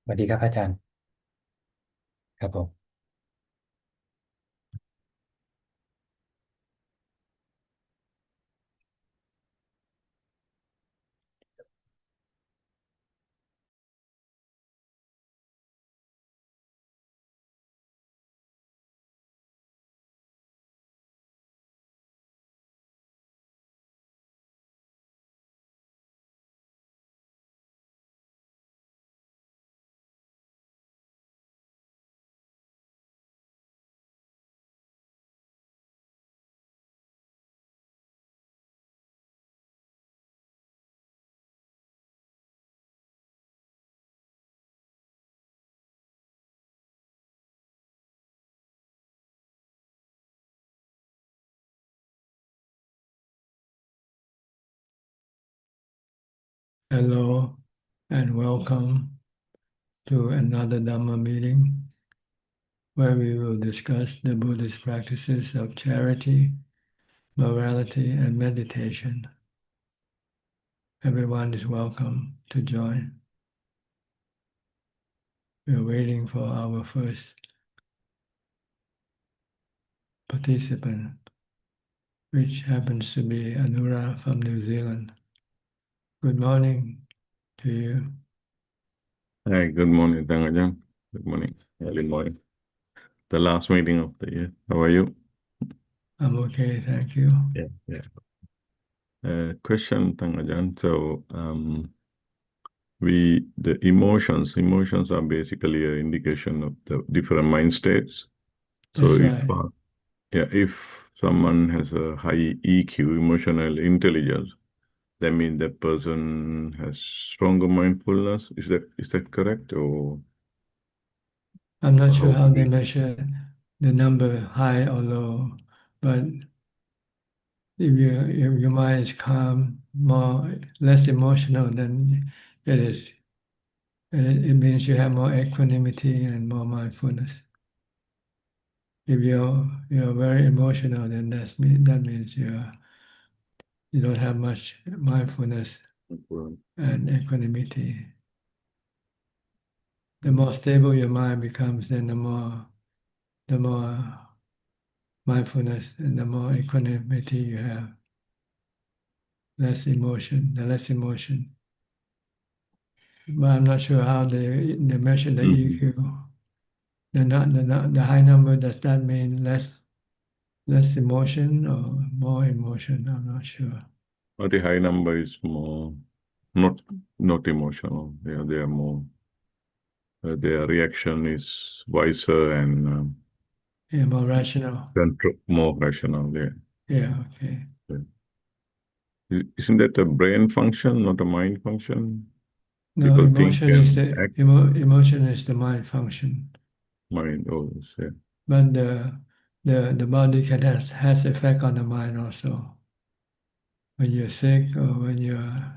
สวัสดีครับอาจารย์ครับผม Hello and welcome to another Dhamma meeting where we will discuss the Buddhist practices of charity, morality, and meditation. Everyone is welcome to join. We are waiting for our first participant, which happens to be Anura from New Zealand. Good morning to you. Hi, good morning, Ajaan. Good morning, early morning. The last meeting of the year. How are you? I'm okay, thank you. Yeah. Question, Ajaan. So, the emotions are basically an indication of the different mind states. So, That's right. if someone has a high EQ, emotional intelligence, that means that person has stronger mindfulness. Is that correct, or I'm not sure how how do they we? measure the number high or low, but if your mind is calm, less emotional, then it is. It means you have more equanimity and more mindfulness. If you're very emotional, then that means you don't have much mindfulness and equanimity. The more stable your mind becomes, then the more mindfulness and the more equanimity you have. The less emotion. But I'm not sure how they measure the Mhm. EQ. The high number, does that mean less emotion or more emotion? I'm not sure. But the high number is more not not emotional. They are more. Their reaction is wiser and Yeah, more rational. more rational. Yeah. Yeah, okay. Yeah. Isn't that a brain function, not a mind function? No, People think and act emotion is the mind function, mind always. Yeah. but the body has effect on the mind also. When you're sick or when you're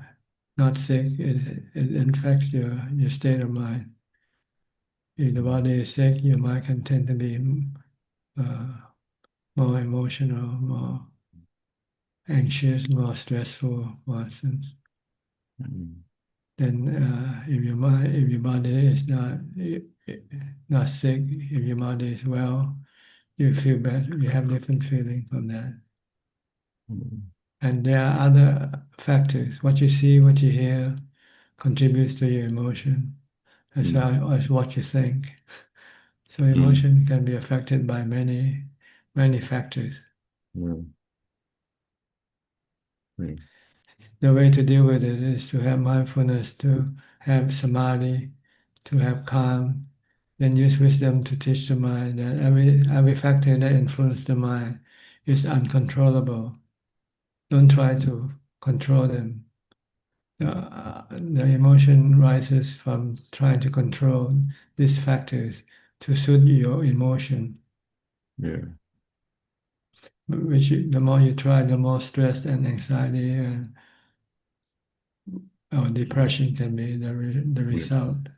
not sick, it affects your state of mind. If the body is sick, your mind can tend to be uh, more emotional, more anxious, more stressful, for instance. Mm. Then, if your body is not sick, if your body is well, you feel better. You have different feeling from that. Mm. And there are other factors. What you see, what you hear, contributes to your emotion, as Mm. well as what you think. So Mm. emotion can be affected by many factors. Mm. Mm. The way to deal with it is to have mindfulness, to have samadhi, to have calm, then use wisdom to teach the mind that every factor that influences the mind is uncontrollable. Don't try to control them. The emotion rises from trying to control these factors to suit your emotion, Yeah. the more you try, the more stress and anxiety and or depression can be the Yeah. result.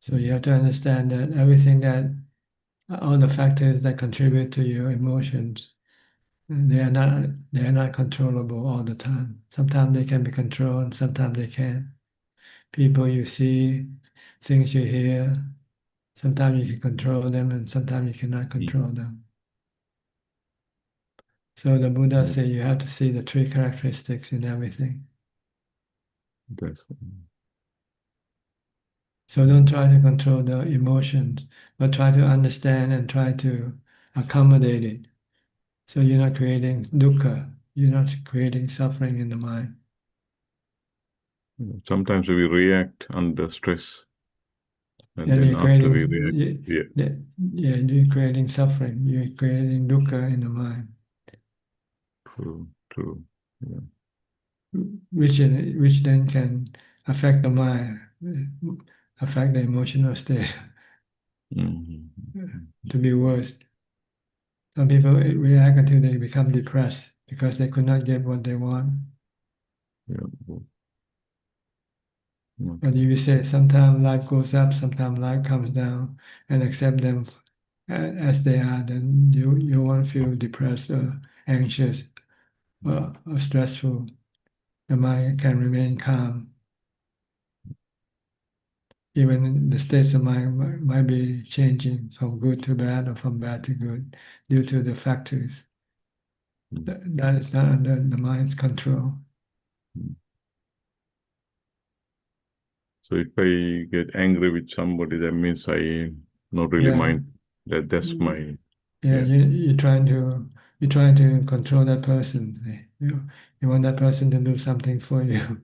So you Mm. have to understand that all the factors that contribute to your emotions, they are not controllable all the time. Sometimes they can be controlled, sometimes they can't. People you see, things you hear. Sometimes you can control them, and sometimes you cannot control them. So the Buddha Yeah. said you have to see the three characteristics in everything. That's, So don't try to control the emotions, but try to understand and try to accommodate it. So you're not creating dukkha, you're not creating suffering in the mind. sometimes we react under stress, and Then then you're after we creating, react, you're creating suffering, you're creating dukkha in the mind, true. Yeah. which then can affect the mind, affect the emotional state Mm-hmm. to be worse. Some people react until they become depressed because they could not get what they want. Yeah. But Okay. you say sometimes life goes up, sometimes life comes down, and accept them as they are, then you won't feel depressed or anxious or stressful. The mind can remain calm. Even the states of mind might be changing from good to bad or from bad to good due to the factors. That is not under the mind's control. So if I get angry with somebody, that means I not really Yeah, mind that. That's my yeah. yeah. You're trying to control that person. You want that person to do something for you.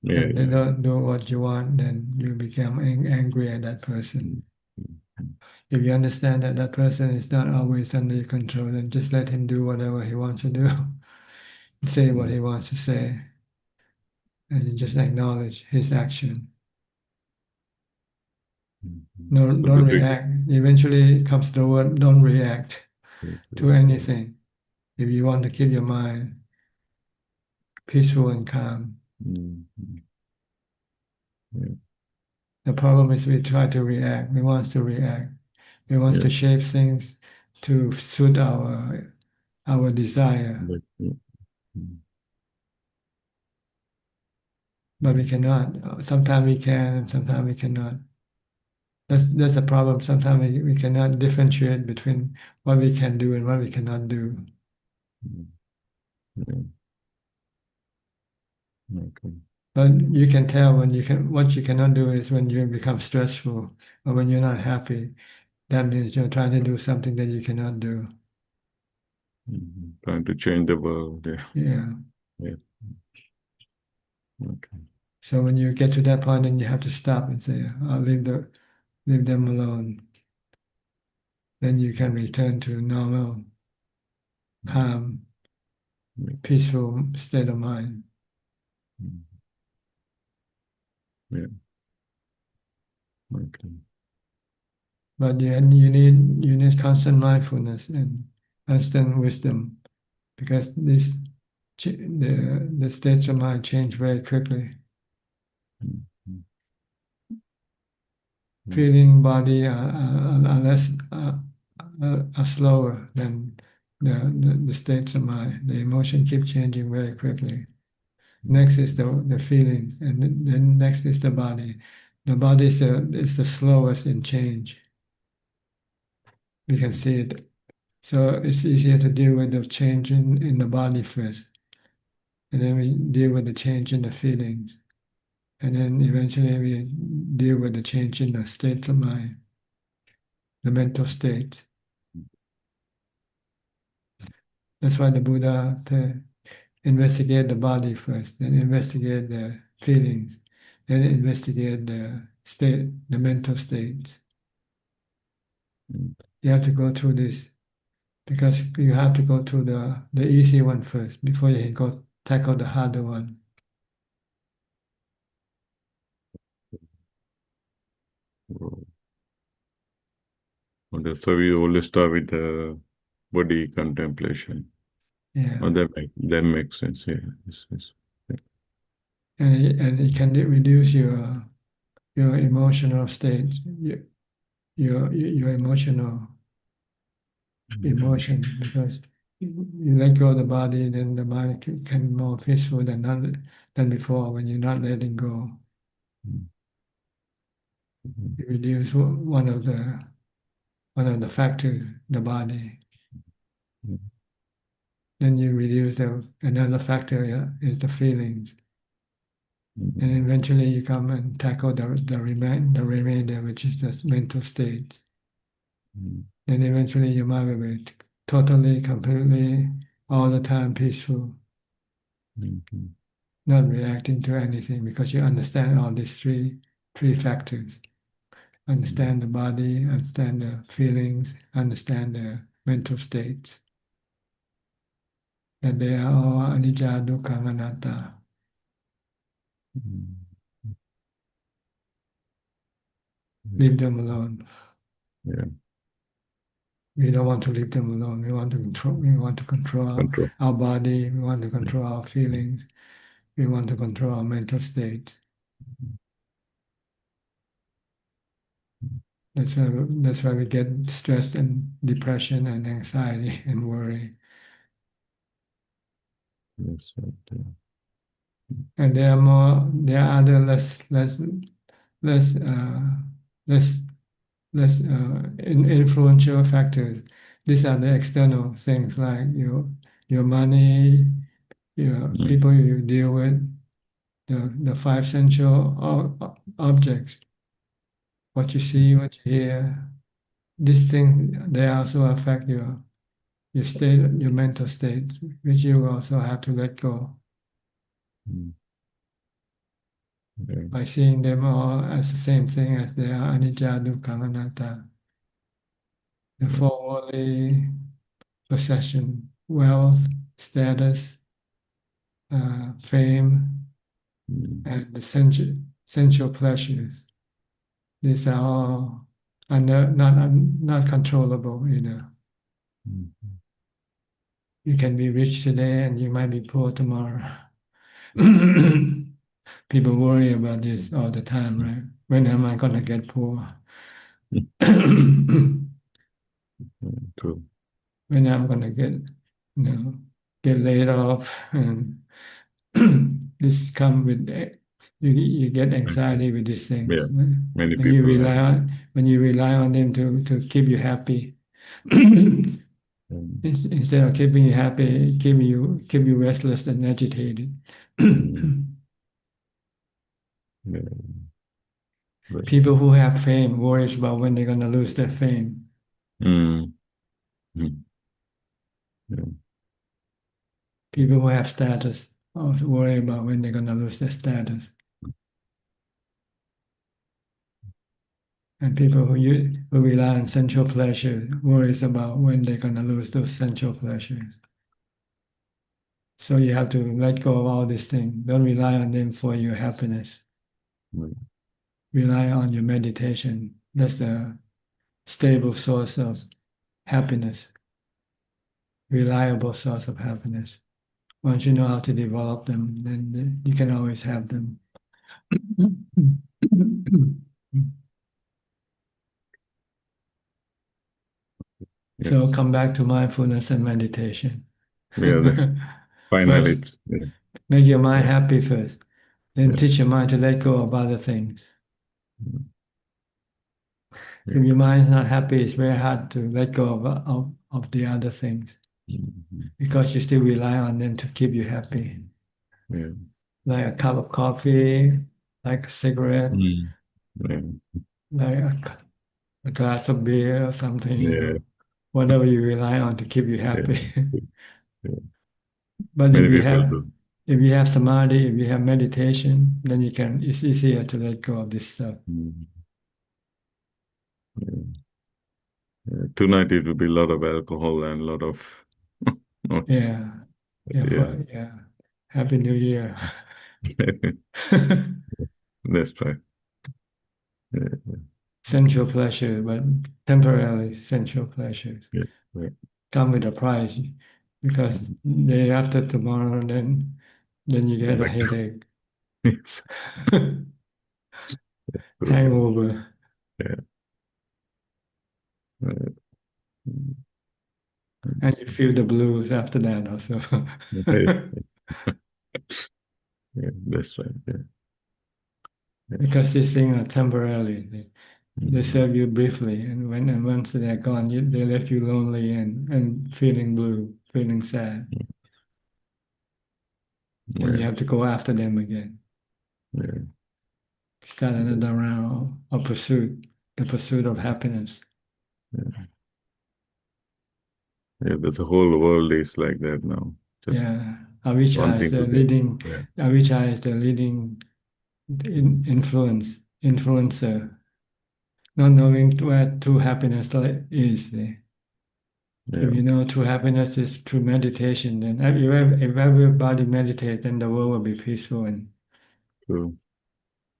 Yeah, And they yeah. don't do what you want, then you become angry at that person. Mm, mm, If you understand that that person is not always under your control, then just let him do whatever he wants to do, say what mm, he wants to say, and you just acknowledge his action. Don't So the don't big react. Eventually, it comes to the word don't react to anything. If you want to keep your mind peaceful and calm, mm, yeah, the problem is we try to react. We want to react. We want yeah, to shape things to suit our desire, yeah, mm, but we cannot. Sometimes we can, and sometimes we cannot. That's a problem. Sometimes we cannot differentiate between what we can do and what we cannot do. mm, yeah, okay. But you can tell when you can what you cannot do is when you become stressful or when you're not happy. That means you're trying to do something that you cannot do. Trying to change the world. Yeah, Yeah. yeah, okay. So when you get to that point, then you have to stop and say, "I'll leave them alone." Then you can return to normal, Mm, calm, yeah, peaceful state of mind. mm, yeah, okay. But you need constant mindfulness and constant wisdom because the states of mind change very quickly. Mm, mm, okay. Feeling body are less are slower than the states of mind. The emotion keep changing very quickly. Mm, Next is the feelings, and then next is the body. The body is the slowest in change. We can see it. So it's easier to deal with the change in the body first, and then we deal with the change in the feelings, and then eventually we deal with the change in the states of mind, the mental state. That's why the Buddha to investigate the body first, then investigate the feelings, then investigate the state, the mental states. mm, You have to go through this because you have to go through the easy one first before you can go tackle the harder one. oh, okay. So we always start with the body contemplation. Yeah, Oh, that makes sense. Yeah. Yes, yes. Yeah. and it can reduce your emotional states, your emotional Mhm. emotion because you let go of the body, then the mind can be more peaceful than before when you're not letting go. Mm. You reduce one of the factors, the body. Then you reduce another factor, yeah, is the feelings. And eventually you come and tackle the remainder, which is the mental state. Then eventually your mind will be totally, completely, all the time peaceful, not reacting to anything because you understand all these three factors. Understand the body, understand the feelings, understand the mental states. That they are all anicca, dukkha, anatta. Leave them alone. Yeah. We don't want to leave them alone. We want to control. We want to control Control. our body. We want to Yeah. control our feelings. We want to control our mental states. That's why we get stress and depression and anxiety and worry. That's right. Yeah. And there are other less uh, less influential factors. These are the external things like your money, your people you deal with, the five sensual objects, what you see, what you hear. These things they also affect your state, your mental state, which you also have to let go Yeah. by seeing them all as the same thing as they are anicca, dukkha, anatta. The four worldly possession, wealth, status, fame, and the sensual pleasures. These are all not controllable either. You can be rich today and you might be poor tomorrow. People worry about this all the time, right? When am I gonna get poor? True. When am I gonna get laid off? And this come with you get anxiety with these things. Yeah. Many When you people have. rely on them to keep you happy. Um, Instead of keeping you happy, keep you restless and agitated. yeah. Right. People who have fame worries about when they're gonna lose their fame. Mm. Yeah. People who have status also worry about when they're gonna lose their status. And people who rely on sensual pleasure worries about when they're gonna lose those sensual pleasures. So you have to let go of all these things. Don't rely on them for your happiness. Right. Rely on your meditation. That's the stable source of happiness, reliable source of happiness. Once you know how to develop them, then you can always have them. Yeah. So come back to mindfulness and meditation. Yeah. That's finally First, it's yeah. make your mind Yeah. happy first. Then teach your Yes. mind to let go of other things. Yeah. If your mind is not happy, it's very hard to let go of the other things because you still rely on them to keep you happy. Yeah. Like a cup of coffee, like a cigarette, Yeah. like a glass of beer or something, Yeah. whatever you rely on to keep you Yeah. happy. Yeah. But Many people do. if you have samadhi, if you have meditation, then it's easier to let go of this stuff. Mm. Yeah. Yeah. Tonight it will be a lot of alcohol and a lot of noise. Yeah. Yeah, Yeah. yeah. Happy New Year. That's right. Yeah. Sensual pleasure, but temporarily sensual pleasures Yeah. Yeah. come with a price because day after tomorrow, then you get a Back to headache, yes. True. hangover, Yeah. Right. and you feel the blues after that also. Yes. Yeah, that's right. Yeah. because these things are temporary. They Mm. serve you briefly, and once they're gone, they left you lonely and feeling blue, feeling sad, and you Yeah. have to go after them again. Yeah. Start another round of pursuit, the pursuit of happiness. Yeah. Yeah. The whole world is like that now. Just Yeah, avijja is wanting the to get. leading. Yeah. Avijja is the leading influencer, not knowing where true happiness is. Yeah. If you know true happiness is through meditation, then if everybody meditate, then the world will be peaceful and True.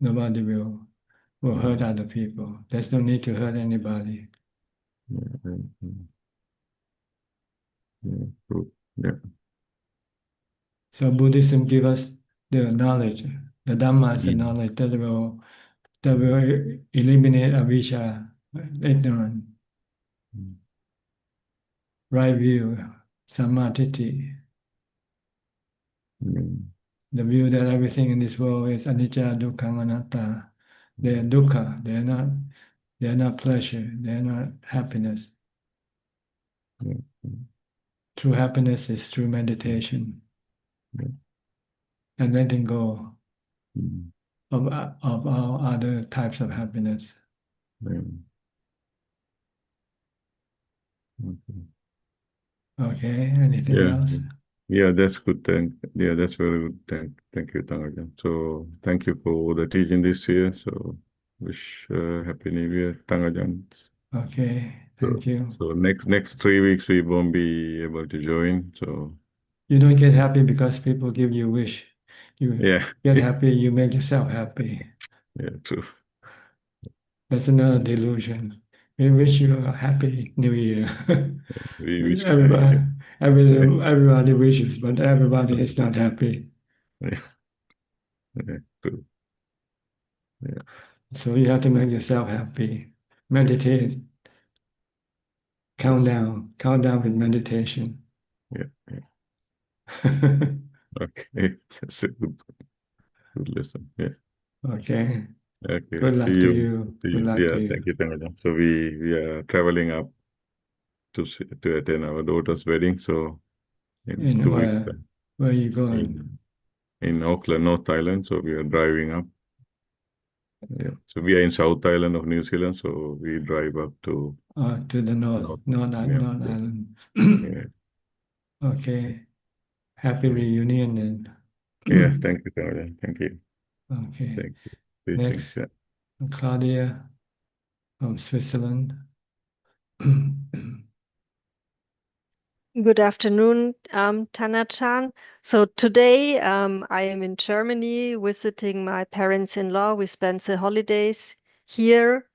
nobody will hurt Mm. other people. There's no need to hurt anybody. Yeah. Yeah. Yeah. True. Yeah. So Buddhism gives us the knowledge. The Dhamma is the Mm. knowledge that will eliminate avijja, ignorance, Mm. right view, samadhi, Mm. the view that everything in this world is anicca, dukkha, anatta. They are Mm. dukkha. They are not pleasure. They are not happiness. Yeah. Mm. True happiness is through Mm. meditation Yeah. and letting go Mm. of all other types of happiness. Yeah. Okay. Okay. Anything Yeah. else? Yeah, that's good. Yeah, that's very good. Thank you, Tangajan. So thank you for the teaching this year. So wish Happy New Year, Tangajan. Okay. So Thank you. so next 3 weeks we won't be able to join. So You don't get happy because people give you wish. You yeah, get happy, you make yourself happy. yeah, true. That's another delusion. We wish you a happy new year. We wish. Everybody, Yeah, everybody wishes, but everybody is not happy. yeah, yeah, true. Yeah, So you have to make yourself happy. yeah, Meditate, yes, count down with meditation. yeah, yeah. Okay, that's a good lesson. Yeah. Okay. Okay. Good See luck to you. you. See Good you. luck to Yeah. you. Thank you, Tangajan. So we are traveling up to attend our daughter's wedding. So in In 2 weeks where are you going? in Auckland, North Island. So we are driving up. Yeah. So we are in South Island of New Zealand. So we drive up to To the north, North. North, Yeah. North Yeah. Island. Yeah. Okay. Happy Yeah. reunion Yeah. then. Thank you, Tangajan. Thank you. Okay. Thank you. Teachings. Next, Yeah. Claudia from Switzerland. Good afternoon, Tana-chan. So today I am in Germany visiting my parents-in-law. We spent the holidays here.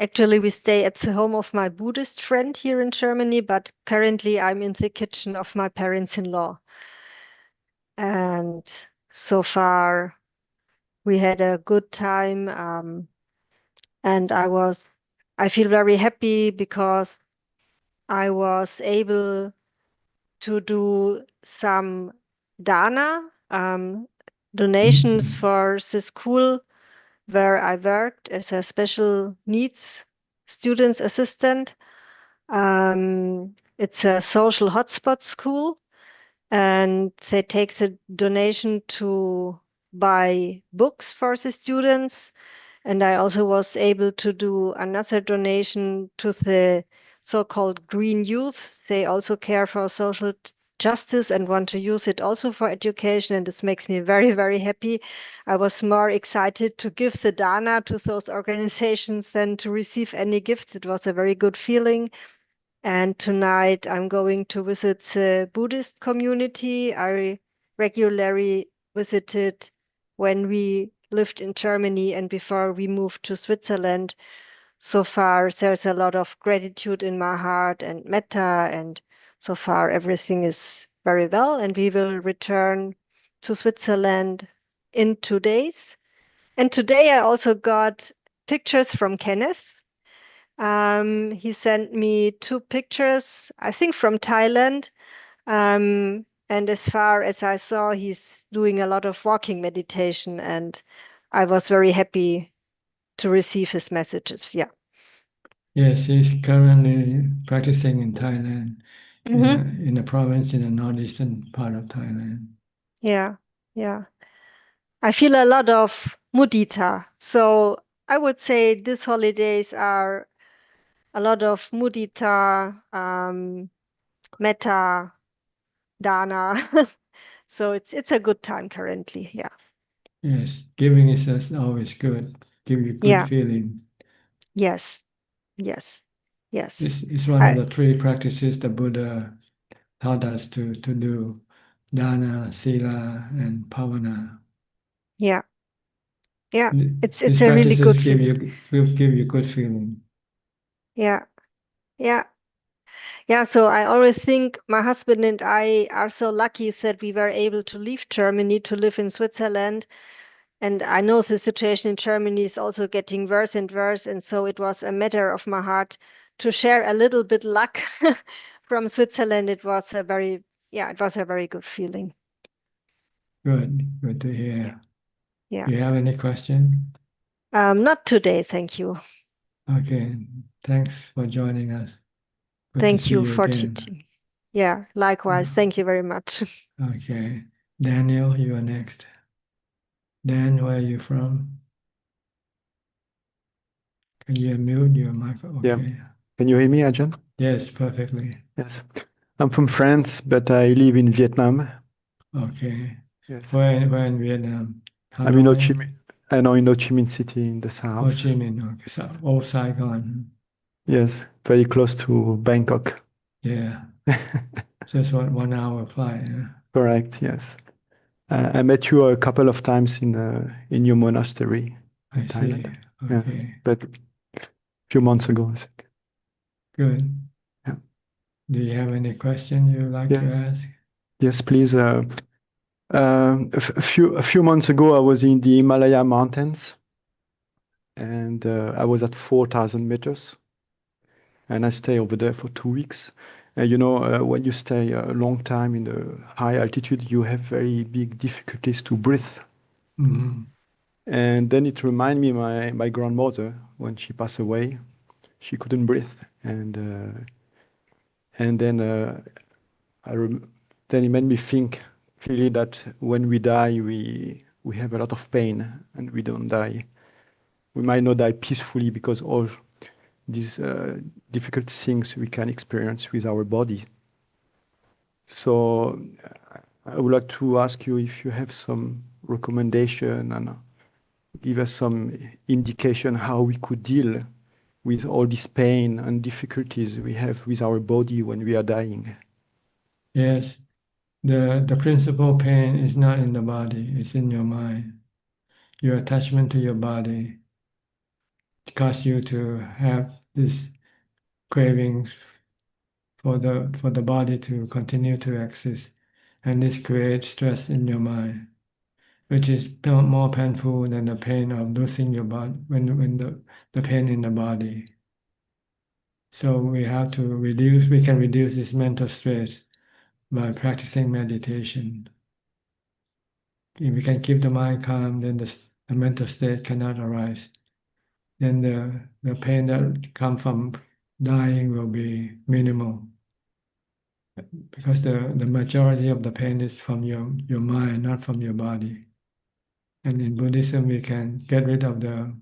Actually, we stay at the home of my Buddhist friend here in Germany, but currently I'm in the kitchen of my parents-in-law. And so far we had a good time. And I feel very happy because I was able to do some dana, donations for the school where I worked as a special needs students assistant. It's a social hotspot school, and they take the donation to buy books for the students. And I also was able to do another donation to the so-called Green Youth. They also care for social justice and want to use it also for education. And this makes me very, very happy. I was more excited to give the Dana to those organizations than to receive any gifts. It was a very good feeling. And tonight I'm going to visit the Buddhist community. I regularly visited when we lived in Germany and before we moved to Switzerland. So far, there's a lot of gratitude in my heart and metta, and so far everything is very well. And we will return to Switzerland in 2 days. And today I also got pictures from Kenneth. He sent me 2 pictures, I think from Thailand. And as far as I saw, he's doing a lot of walking meditation, and I was very happy to receive his messages. Yeah. Yes, he's currently practicing in Thailand, Hmm. in a province in the northeastern part of Thailand. Yeah. Yeah. I feel a lot of mudita. So I would say these holidays are a lot of mudita, metta, dana. So it's a good time currently. Yeah. Yes, giving is always good, give you good Yeah. feeling. Yes. Yes. Yes. This is one of I, the three practices the Buddha taught us to do: dana, sila, and bhavana. yeah. Yeah. It's These a really practices good feeling. will give you good feeling. Yeah. Yeah. Yeah. So I always think my husband and I are so lucky that we were able to leave Germany to live in Switzerland. And I know the situation in Germany is also getting worse and worse. And so it was a matter of my heart to share a little bit luck from Switzerland. It was a very good feeling. Good to hear. Yeah. Do you have any question? Not today. Thank you. Okay, thanks for joining us. Good to Thank see you you for again. teaching. Yeah. Likewise. Thank you very much. Okay, Daniel, you are next. Dan, where are you from? Can you unmute your microphone? Yeah. Okay. Can you hear me, Ajahn? Yes, perfectly. Yes. I'm from France, but I live in Vietnam. Okay. Yes. Where in Vietnam? I'm in Ho Chi Hanoi? Minh. I know in Ho Chi Minh City in the Ho Chi south. Minh. Okay. So, old Saigon. Yes, very close to Bangkok. Yeah. Just 1 hour flight. Yeah. Correct. Yes. I met you a couple of times in your monastery I in see. Thailand. Yeah, Okay. but a few months ago, I think. Good. Yeah. Do you have any question you'd like to Yes. ask? Yes, please. A few months ago, I was in the Himalaya mountains, and I was at 4,000 meters. And I stay over there for 2 weeks. When you stay a long time in the high altitude, you have very big difficulties to breathe. Mm-hmm. And then it reminded me my grandmother when she passed away, she couldn't breathe, and I rem- then it made me think clearly that when we die, we have a lot of pain, and we don't die. We might not die peacefully because all these difficult things we can experience with our body. So I would like to ask you if you have some recommendation and give us some indication how we could deal with all this pain and difficulties we have with our body when we are dying. Yes. The principal pain is not in the body, it's in your mind. Your attachment to your body cause you to have this cravings for the body to continue to exist. And this creates stress in your mind, which is more painful than the pain of losing your body when the pain in the body. So we have to we can reduce this mental stress by practicing meditation. If we can keep the mind calm, then the mental state cannot arise. Then the pain that come from dying will be minimal, because the majority of the pain is from your mind, not from your body. And in Buddhism, we can get rid of the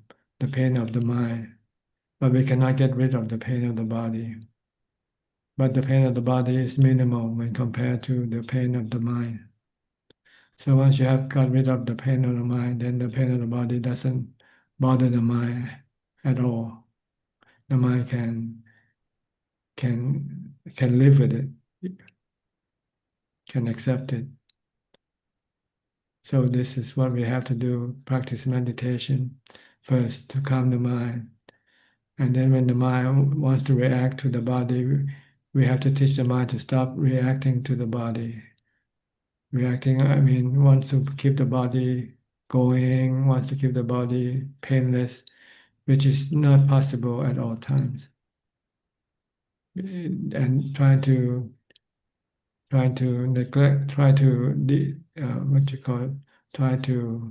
pain of the mind, but we cannot get rid of the pain of the body. But the pain of the body is minimal when compared to the pain of the mind. So once you have got rid of the pain of the mind, then the pain of the body doesn't bother the mind at all. The mind can live with it, can accept it. So this is what we have to do: practice meditation first to calm the mind, and then when the mind wants to react to the body, we have to teach the mind to stop reacting to the body. Reacting, I mean, wants to keep the body going, wants to keep the body painless, which is not possible at all times. And trying to try to neglect, try to what you call it, try to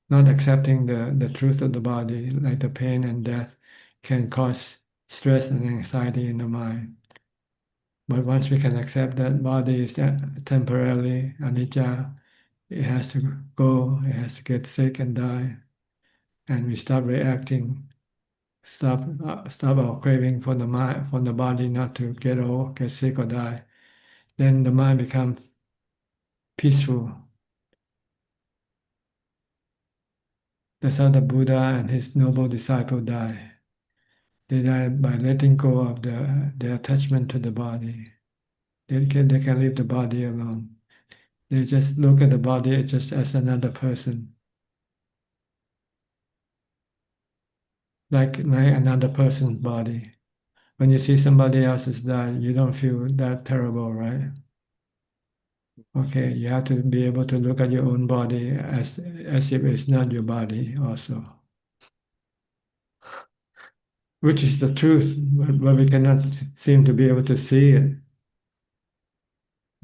not accepting the truth of the body, like the pain and death, can cause stress and anxiety in the mind. But once we can accept that body is temporarily anicca, it has to go, it has to get sick and die, and we stop reacting, stop our craving for the mind, for the body not to get old, get sick or die. Then the mind becomes peaceful. That's how the Buddha and his noble disciple die. They die by letting go of their attachment to the body. They can leave the body alone. They just look at the body just as another person, like another person's body. When you see somebody else's die, you don't feel that terrible, right? Okay, you have to be able to look at your own body as if it's not your body also, which is the truth, but we cannot seem to be able to see it.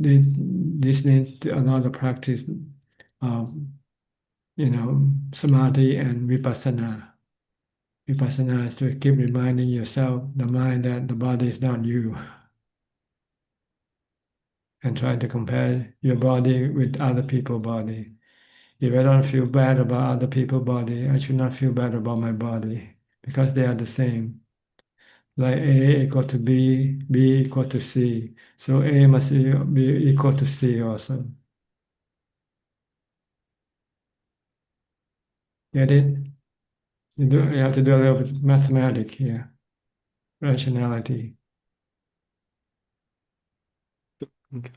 This needs a lot of practice of, samadhi and vipassana. Vipassana is to keep reminding yourself, the mind, that the body is not you, and try to compare your body with other people's body. If I don't feel bad about other people's body, I should not feel bad about my body, because they are the same. Like A equal to B, B equal to C. So A must be equal to C also. Get it? You have to do a little bit of mathematics here, rationality. Okay.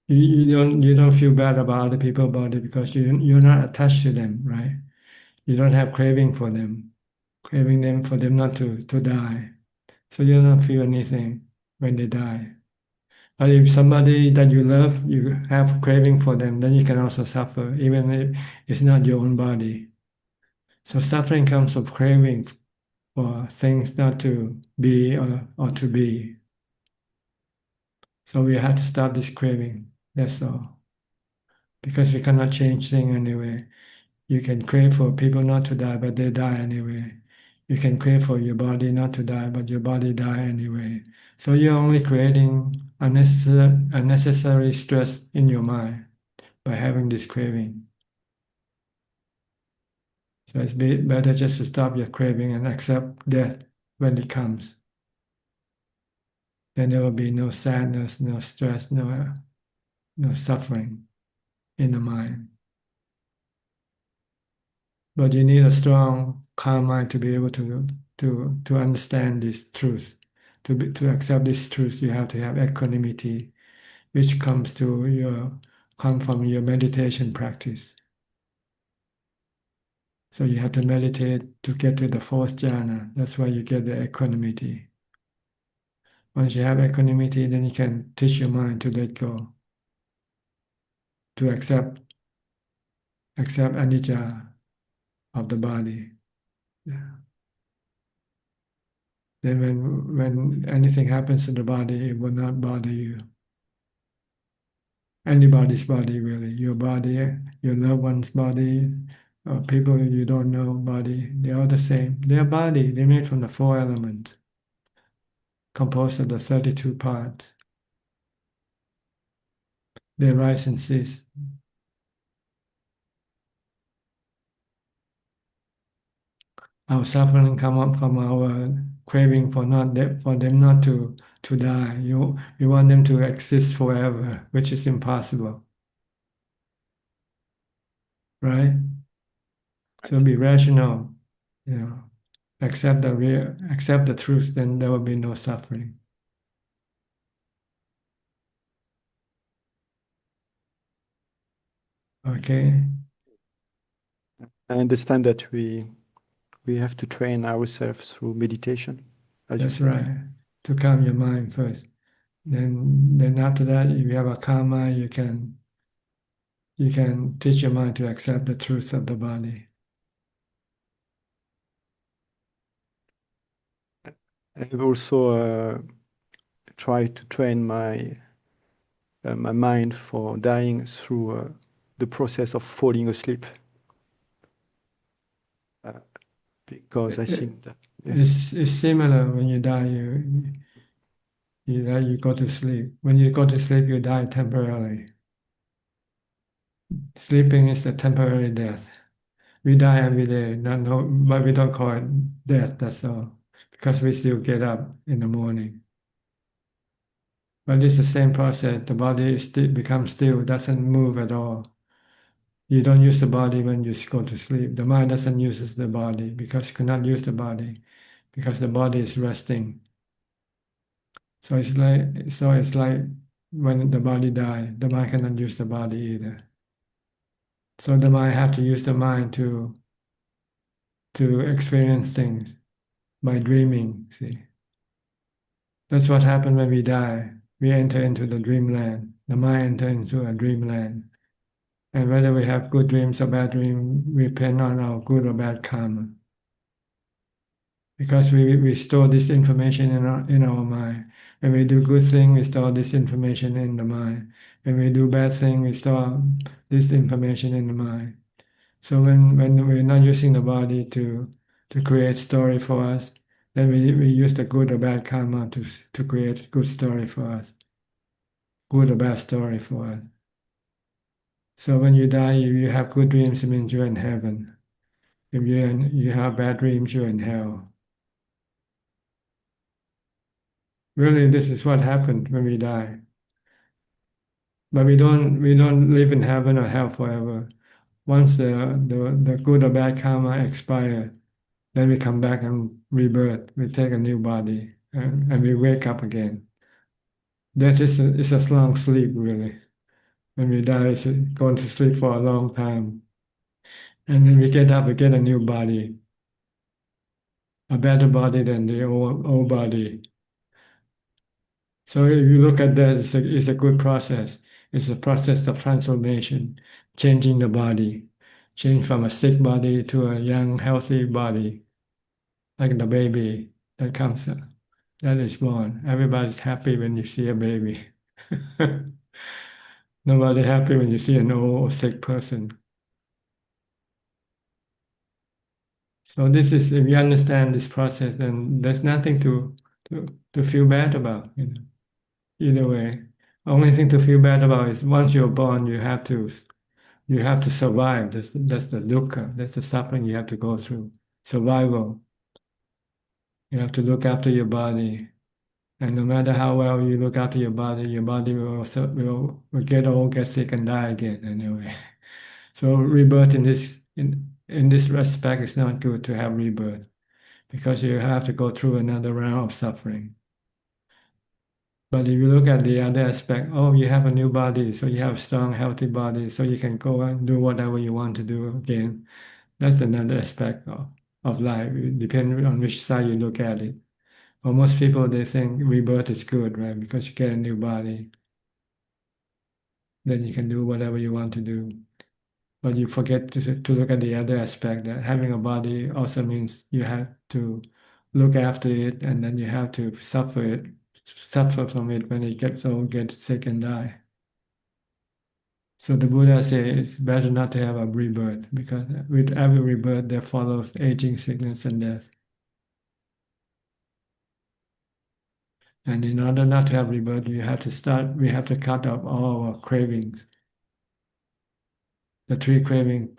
You don't feel bad about other people's body because you're not attached to them, right? You don't have craving for them, craving them for them not to die. So you don't feel anything when they die. But if somebody that you love, you have craving for them, then you can also suffer, even if it's not your own body. So suffering comes from craving for things not to be or to be. So we have to stop this craving. That's all. Because we cannot change things anyway. You can crave for people not to die, but they die anyway. You can crave for your body not to die, but your body die anyway. So you're only creating unnecessary stress in your mind by having this craving. So it's better just to stop your craving and accept death when it comes. Then there will be no sadness, no stress, no suffering in the mind. But you need a strong, calm mind to be able to understand this truth. To accept this truth, you have to have equanimity, which come from your meditation practice. So you have to meditate to get to the fourth jhana. That's why you get the equanimity. Once you have equanimity, then you can teach your mind to let go, to accept anicca of the body. Yeah. Then when anything happens to the body, it will not bother you. Anybody's body, really. Your body, your loved one's body, people you don't know body, they're all the same. They're body, they're made from the four elements, composed of the 32 parts. They rise and cease. Our suffering come up from our craving for for them not to die. You want them to exist forever, which is impossible, right? So be rational, you know, accept the truth, then there will be no suffering. Okay, I understand that we have to train ourselves through meditation, as you that's said. right. To calm your mind first. Then after that, if you have a calm mind, you can teach your mind to accept the truth of the body. I've also tried to train my mind for dying through the process of falling asleep. Because I think that it's similar when you die. You go to sleep. When you go to sleep, you die temporarily. Sleeping is a temporary death. We die every day, but we don't call it death. That's all, because we still get up in the morning. But it's the same process. The body becomes still, doesn't move at all. You don't use the body when you go to sleep. The mind doesn't use the body because you cannot use the body because the body is resting. So it's like when the body dies, the mind cannot use the body either. So the mind have to use the mind to experience things by dreaming. See, that's what happens when we die. We enter into the dreamland. The mind enters into a dreamland. And whether we have good dreams or bad dreams, we depend on our good or bad karma. Because we store this information in our mind. When we do good thing, we store this information in the mind. When we do bad thing, we store this information in the mind. So when we're not using the body to create story for us, then we use the good or bad karma to create good story for us, good or bad story for us. So when you die, if you have good dreams, it means you're in heaven. If you have bad dreams, you're in hell. Really, this is what happened when we die. But we don't live in heaven or hell forever. Once the good or bad karma expire, then we come back and rebirth. We take a new body and we wake up again. That is a long sleep, really. When we die, it's going to sleep for a long time. And when we get up, we get a new body, a better body than the old body. So if you look at that, it's a good process. It's a process of transformation, changing the body, change from a sick body to a young, healthy body, like the baby that comes, that is born. Everybody's happy when you see a baby. Nobody happy when you see an old or sick person. So this is, if you understand this process, then there's nothing to feel bad about, either way. Only thing to feel bad about is once you're born, you have to survive. That's the dukkha. That's the suffering you have to go through. Survival. You have to look after your body, and no matter how well you look after your body will get old, get sick, and die again anyway. So rebirth in this respect is not good to have rebirth because you have to go through another round of suffering. But if you look at the other aspect, oh, you have a new body, so you have a strong, healthy body, so you can go and do whatever you want to do again. That's another aspect of life, depending on which side you look at it. For most people, they think rebirth is good, right? Because you get a new body, then you can do whatever you want to do. But you forget to look at the other aspect that having a body also means you have to look after it, and then you have to suffer from it when it gets old, get sick, and die. So the Buddha says it's better not to have a rebirth because with every rebirth there follows aging, sickness, and death. And in order not to have rebirth, we have to cut off all our cravings. The three craving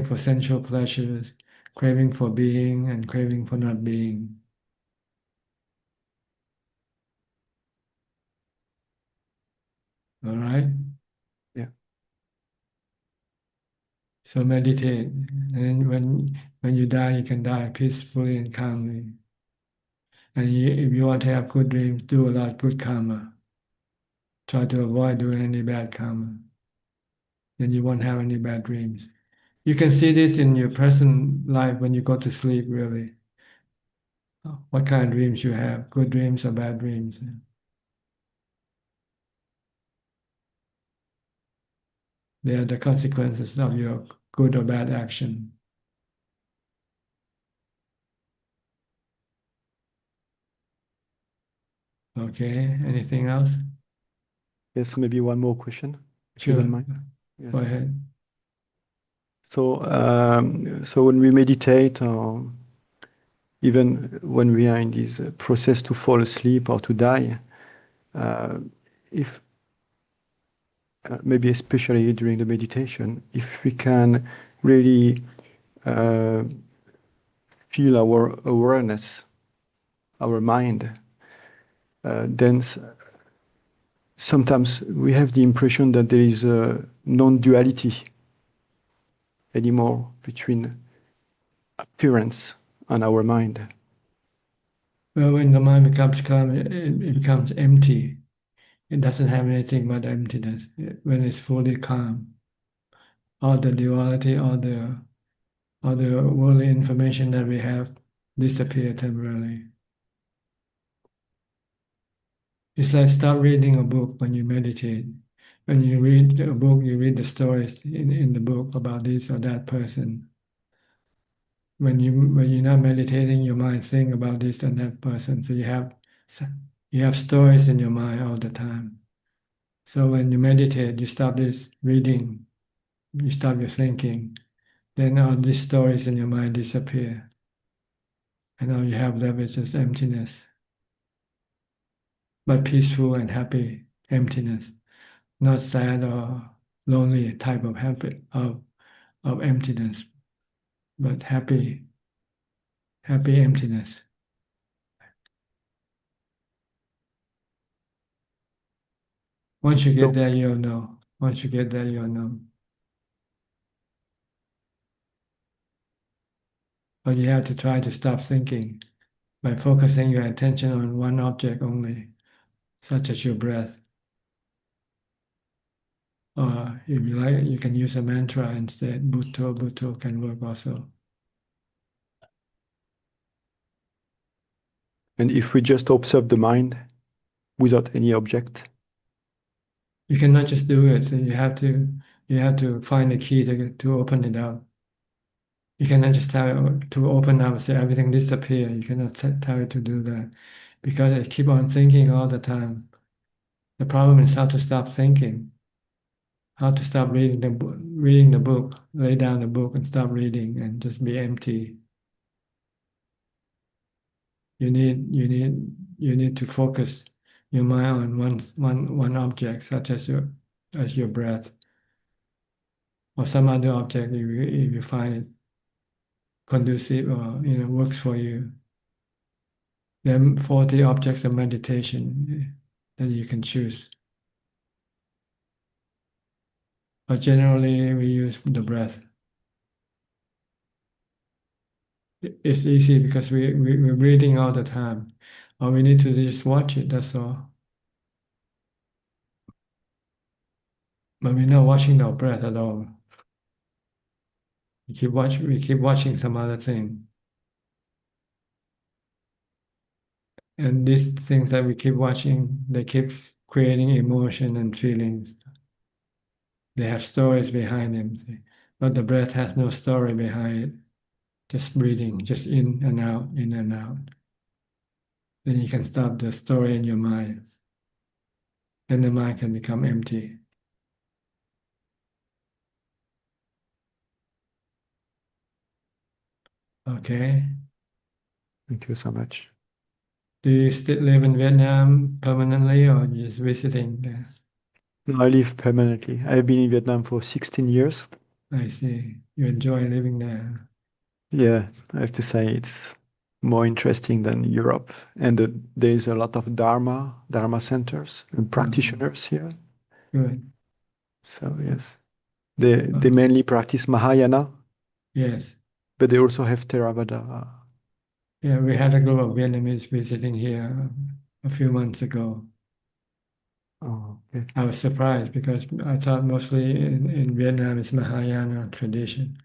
for sensual pleasures, craving for being, and craving for not being. All right? Yeah. So meditate. And when you die, you can die peacefully and calmly. And if you want to have good dreams, do a lot of good karma. Try to avoid doing any bad karma. Then you won't have any bad dreams. You can see this in your present life when you go to sleep, really. What kind of dreams you have, good dreams or bad dreams. They are the consequences of your good or bad action. Okay, anything else? Yes, maybe one more question, if you Sure. don't mind. Yes. Go ahead. So when we meditate, or even when we are in this process to fall asleep or to die, uh, if maybe especially during the meditation, if we can really uh, feel our awareness, our mind, then sometimes we have the impression that there is a non-duality anymore between appearance and our mind. Well, when the mind becomes calm, it becomes empty. It doesn't have anything but emptiness. When it's fully calm, all the duality, all the worldly information that we have disappear temporarily. It's like start reading a book when you meditate. When you read a book, you read the stories in the book about this or that person. When you're not meditating, your mind think about this and that person. So you have stories in your mind all the time. So when you meditate, you stop this reading, you stop your thinking, then all these stories in your mind disappear. And all you have left is just emptiness, but peaceful and happy emptiness, not sad or lonely type of happy of emptiness, but happy emptiness. Once you get So, there, you'll know. Once you get there, you'll know. But you have to try to stop thinking by focusing your attention on one object only, such as your breath. Or if you like, you can use a mantra instead. Bhutto, Bhutto can work also. and if we just observe the mind without any object, You cannot just do it, so you have to find the key to open it up. You cannot just tell it to open up, say everything disappear. You cannot tell it to do that because it keep on thinking all the time. The problem is how to stop thinking, how to stop reading the book, lay down the book and stop reading and just be empty. You need to focus your mind on one object, such as your breath, or some other object if you find it conducive or works for you. There are 40 objects of meditation that you can choose. But generally we use the breath. It's easy because we're breathing all the time. All we need to do is just watch it, that's all. But we're not watching our breath at all. We keep watching some other thing. And these things that we keep watching, they keep creating emotion and feelings. They have stories behind them. See. But the breath has no story behind it. Just breathing, just in and out, in and out. Then you can stop the story in your mind. Then the mind can become empty. Okay. thank you so much. Do you still live in Vietnam permanently or just visiting there? No, I live permanently. I've been in Vietnam for 16 years. I see. You enjoy living there. Yeah, I have to say it's more interesting than Europe. And there's a lot of Dharma centers and practitioners here. Good. So yes, they Uh, mainly practice Mahayana, yes. but they also have Theravada. Yeah, we had a group of Vietnamese visiting here a few months ago. Oh, okay. I was surprised because I thought mostly in Vietnam it's Mahayana tradition.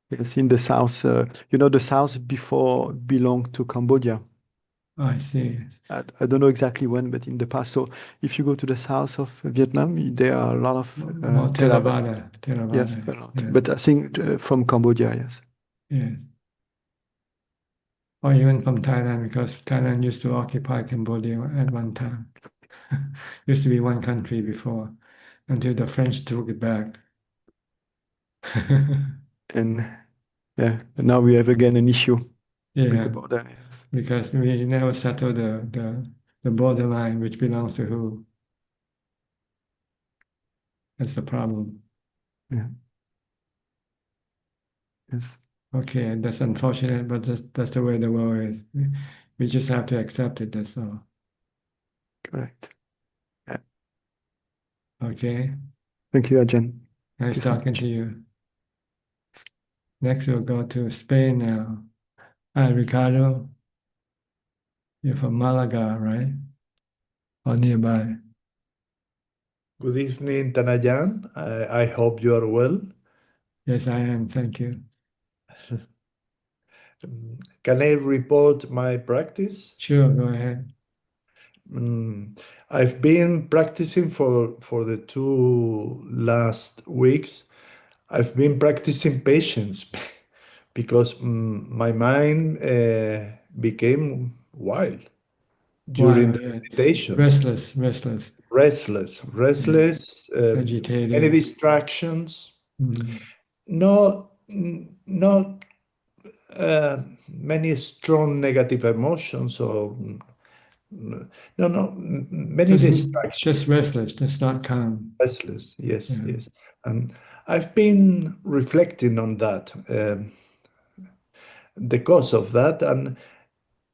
Yes, in the south, the south before belonged to Cambodia. I see. I don't know exactly when, but in the past. So if you go to the south of Vietnam, there are a lot of More Theravada. Theravada. Yes, Theravada. a lot. Yeah. But I think from Cambodia, yes. Yeah. Or even from Thailand because Thailand used to occupy Cambodia at one time. Used to be one country before, until the French took it back. And yeah, now we have again an issue with the Yeah, border. Yes. because we never settled the borderline, which belongs to who. That's the problem. Yeah. Yes. Okay, that's unfortunate, but that's the way the world is. We just have to accept it, that's all. Correct. Yeah. Okay, Thank you, Ajahn. Thank nice you so talking much. to you. Next, we'll go to Spain now. Hi, Ricardo. You're from Malaga, right? Or nearby? Good evening, Tanayan. I hope you are well. Yes, I am. Thank you. Can I report my practice? Sure, go ahead. I've been practicing for the 2 last weeks. I've been practicing patience because my mind became wild during Wild, the yeah. meditations. Restless, yeah. Restless, many Agitated. distractions, Mhm. not many strong negative emotions or many Just, distractions. just restless, just not calm. Restless, yes, Yeah. yes. And I've been reflecting on that, the cause of that, and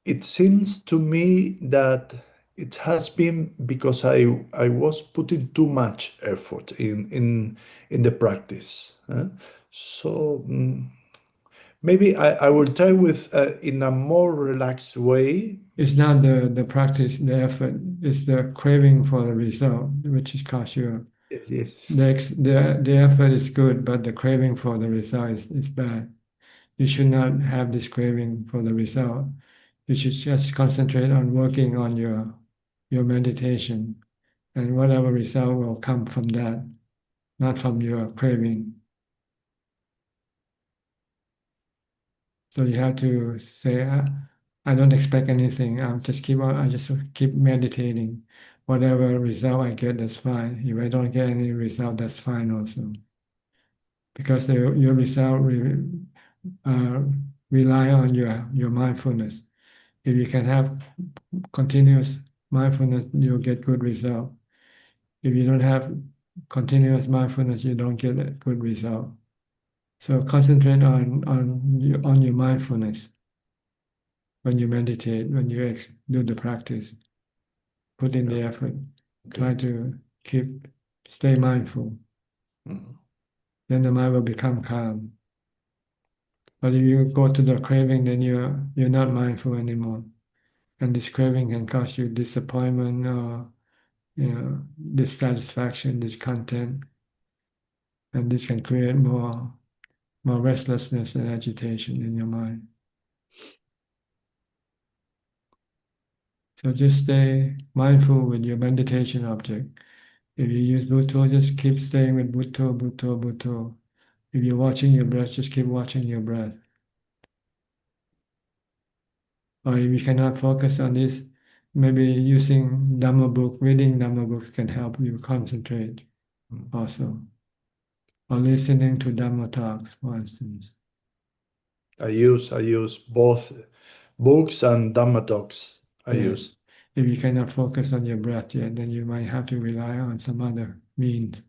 it seems to me that it has been because I was putting too much effort in the practice. So maybe I will try with in a more relaxed way. It's not the practice, the effort, it's the craving for the result, which is cause you. Yes, yes. The effort is good, but the craving for the result is bad. You should not have this craving for the result. You should just concentrate on working on your meditation, and whatever result will come from that, not from your craving. So you have to say, I don't expect anything. I just keep meditating. Whatever result I get, that's fine. If I don't get any result, that's fine also. Because your result uh, rely on your mindfulness. If you can have continuous mindfulness, you'll get good result. If you don't have continuous mindfulness, you don't get a good result. So concentrate on your mindfulness when you meditate, when you do the practice. Put in the effort. Try Okay. to stay mindful. Mhm. Then the mind will become calm. But if you go to the craving, then you're not mindful anymore. And this craving can cause you disappointment or dissatisfaction, discontent, and this can create more restlessness and agitation in your mind. So just stay mindful with your meditation object. If you use Bhutto, just keep staying with Bhutto, Bhutto, Bhutto. If you're watching your breath, just keep watching your breath. Or if you cannot focus on this, maybe using Dhamma book, reading Dhamma books can help you concentrate also. Or listening to Dhamma talks, for instance. I use both books and Dhamma talks. I Yeah. use. If you cannot focus on your breath yet, then you might have to rely on some other means.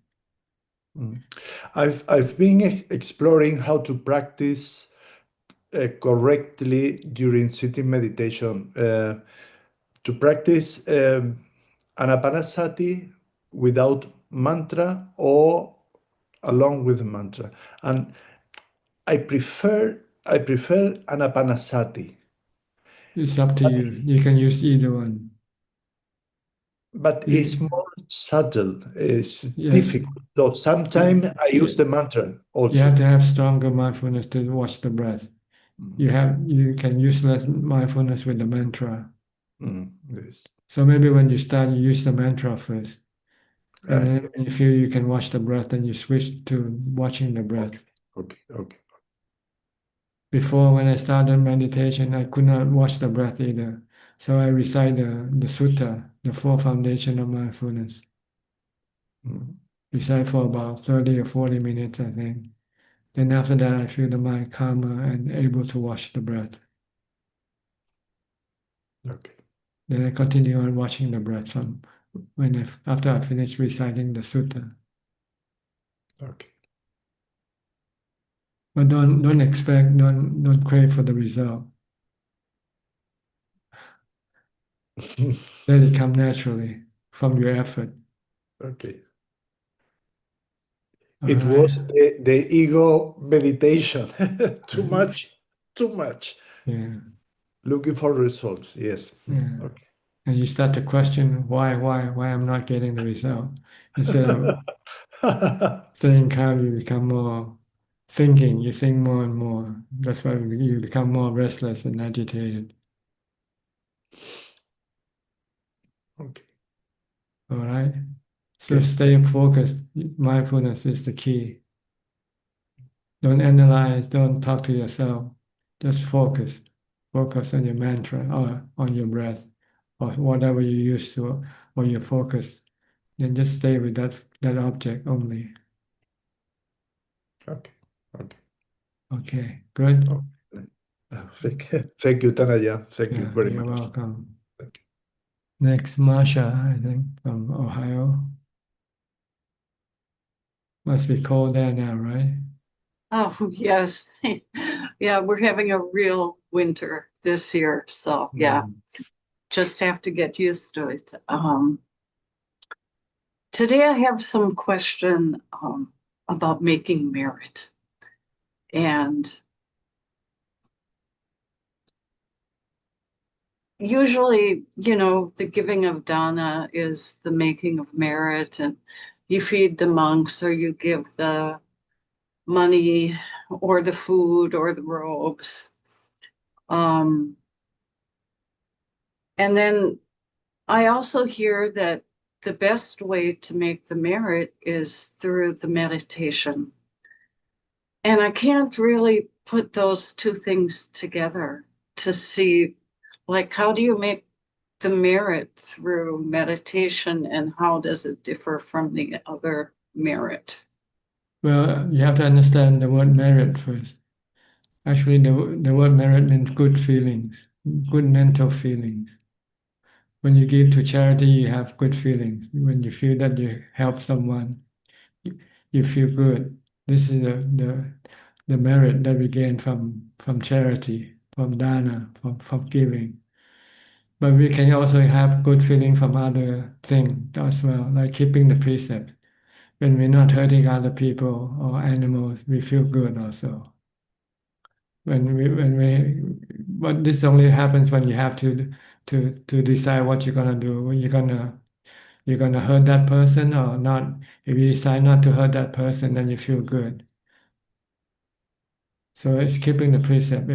Mm. I've been exploring how to practice correctly during sitting meditation. To practice anapanasati without mantra or along with mantra, and I prefer anapanasati, It's up to but you. You can use either one. it's You, more subtle. It's yes, difficult. So sometimes you, I use the mantra you have also. to have stronger mindfulness to watch the breath. You can use less mindfulness with the mantra. Yes. So maybe when you start, you use the mantra first. And Uh, then when you feel you can watch the breath, then you switch to watching the breath. okay. Okay. Before, when I started meditation, I could not watch the breath either. So I recite the sutta, the four foundation of mindfulness. Mhm. Recite for about 30 or 40 minutes, I think. Then after that, I feel the mind calmer and able to watch the breath. Okay. Then I continue on watching the breath from after I finish reciting the sutta. Okay. But don't expect, don't crave for the result. Let it come naturally from your effort. Okay. All It right. was the ego meditation. Too much, too much. Yeah. Looking for results. Yes. Yeah. Okay. And you start to question why I'm not getting the result. Instead of staying calm, you become more thinking. You think more and more. That's why you become more restless and agitated. Okay. All right. So Okay. stay focused. Mindfulness is the key. Don't analyze, don't talk to yourself. Just focus. Focus on your mantra or on your breath or whatever you use to or your focus. Then just stay with that object only. Okay. Okay. Okay, good. Okay. Thank you, Tanaya. Thank you Yeah, very you're much. welcome. Thank Next, Masha, I think, from Ohio. Must be cold there now, right? Oh, yes. Yeah, we're having a real winter this year. So, yeah, Mm. just have to get used to it. Today I have some question about making merit. And usually, the giving of dana is the making of merit, and you feed the monks or you give the money or the food or the robes. And then I also hear that the best way to make the merit is through the meditation. And I can't really put those two things together to see, like, how do you make the merit through meditation and how does it differ from the other merit? Well, you have to understand the word merit first. Actually, the word merit means good feelings, good mental feelings. When you give to charity, you have good feelings. When you feel that you help someone, you feel good. This is the merit that we gain from charity, from dana, from giving. But we can also have good feeling from other things as well, like keeping the precept. When we're not hurting other people or animals, we feel good also. But this only happens when you have to decide what you're gonna do. When you're gonna hurt that person or not. If you decide not to hurt that person, then you feel good. So it's keeping the precept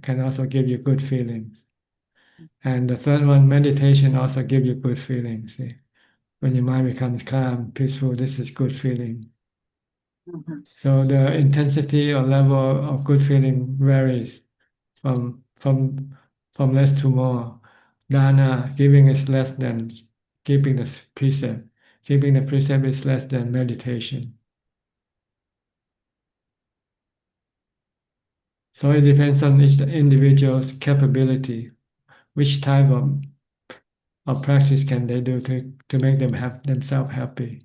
can also give you good feelings. And the third one, meditation also give you good feelings. See? When your mind becomes calm, peaceful, this is good feeling. Mhm. So the intensity or level of good feeling varies from from from less to more. Dana, giving is less than keeping the precept. Keeping the precept is less than meditation. So it depends on each individual's capability, which type of practice can they do to make them have themselves happy.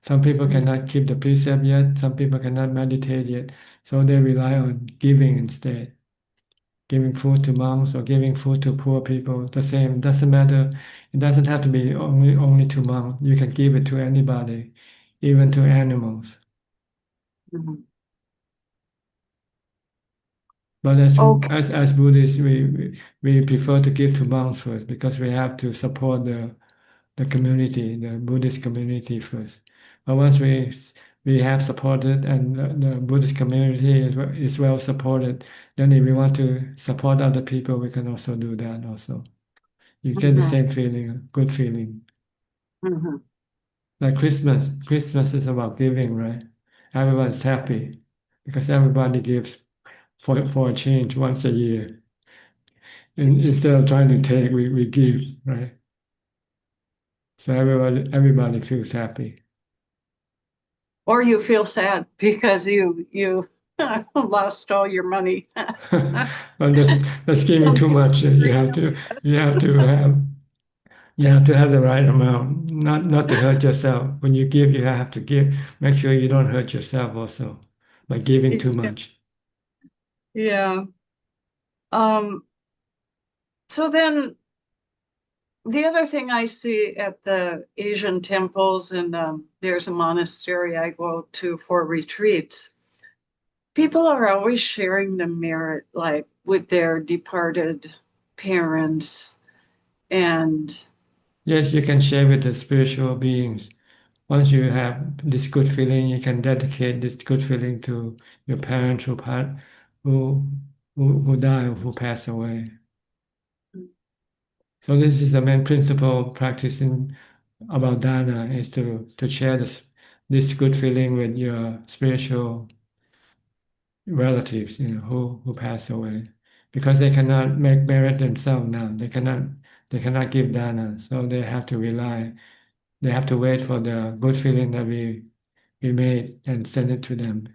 Some people cannot keep the precept yet, some people cannot meditate yet, so they rely on giving instead. Giving food to monks or giving food to poor people, the same. Doesn't matter. It doesn't have to be only to monks. You can give it to anybody, even to animals. Mhm. But as Okay. as Buddhists, we prefer to give to monks first because we have to support the community, the Buddhist community first. But once we have supported and the Buddhist community is well supported, then if we want to support other people, we can also do that also. You get the Mhm. same feeling, good feeling. Mhm. Like Christmas. Christmas is about giving, right? Everyone's happy because everybody gives for a change once a year. instead of trying to take, we give, right? So everybody feels happy. Or you feel sad because you lost all your money. Well, that's giving Some too people much. You have to have the right amount, not to hurt yourself. When you give, you have to give. Make sure you don't hurt yourself also by giving too yeah. much. Yeah. So then the other thing I see at the Asian temples, and there's a monastery I go to for retreats, people are always sharing the merit, like with their departed parents. And Yes, you can share with the spiritual beings. Once you have this good feeling, you can dedicate this good feeling to your parents who who die or who pass away. So this is the main principle practicing about dana is to share this good feeling with your spiritual relatives, who pass away, because they cannot make merit themselves now. They cannot give dana, so they have to rely. They have to wait for the good feeling that we made and send it to them.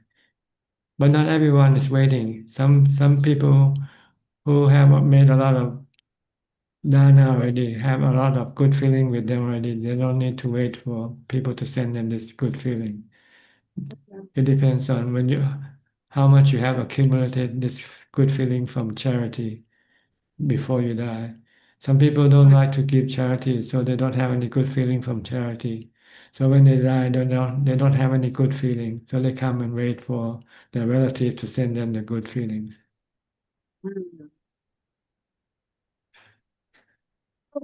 But not everyone is waiting. Some people who have made a lot of dana already have a lot of good feeling with them already. They don't need to wait for people to send them this good feeling. It depends on how much you have accumulated this good feeling from charity before you die. Some people don't like to give charity, so they don't have any good feeling from charity. So when they die, they don't have any good feeling. So they come and wait for their relative to send them the good feelings.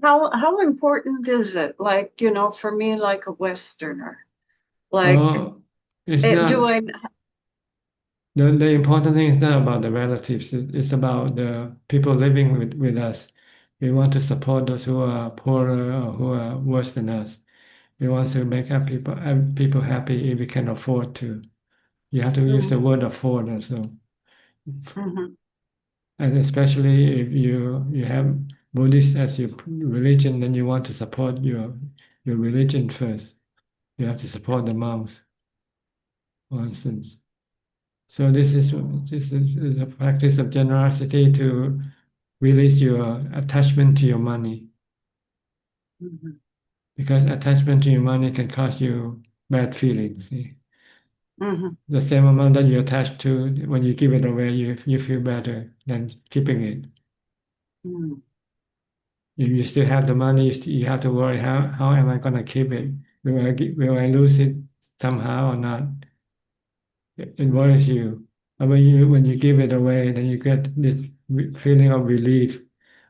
how important is it? Like, for me, like a Westerner, like, Oh, it's do not I? the important thing is not about the relatives. It's about the people living with us. We want to support those who are poorer or who are worse than us. We want to make people happy if we can afford to. You have to use the word afford also. Mhm. And especially if you have Buddhist as your religion, then you want to support your religion first. You have to support the monks, for instance. So this is a practice of generosity to release your attachment to your money, Mhm. because attachment to your money can cause you bad feelings. See? Mhm. The same amount that you attach to, when you give it away, you feel better than keeping it. Mhm. If you still have the money, you have to worry, how am I going to keep it? Will I lose it somehow or not? It worries you. But when you give it away, then you get this feeling of relief.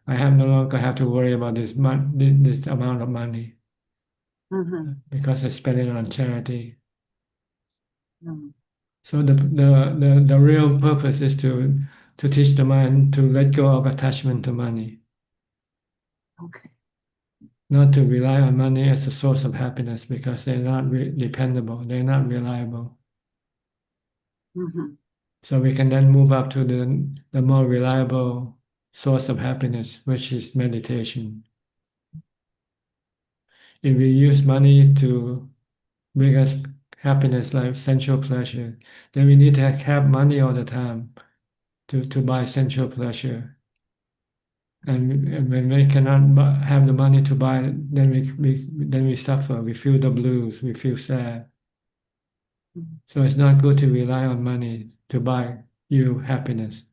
I have no longer have to worry about this amount of money Mhm. because I spend it on charity. Mhm. So the real purpose is to teach the mind to let go of attachment to money, Okay. not to rely on money as a source of happiness, because they're not dependable, they're not reliable. Mhm. So we can then move up to the more reliable source of happiness, which is meditation. If we use money to bring us happiness, like sensual pleasure, then we need to have money all the time to buy sensual pleasure. And when we cannot have the money to buy it, then we suffer. We feel the blues. We feel sad. Mhm. So it's not good to rely on money to buy you happiness.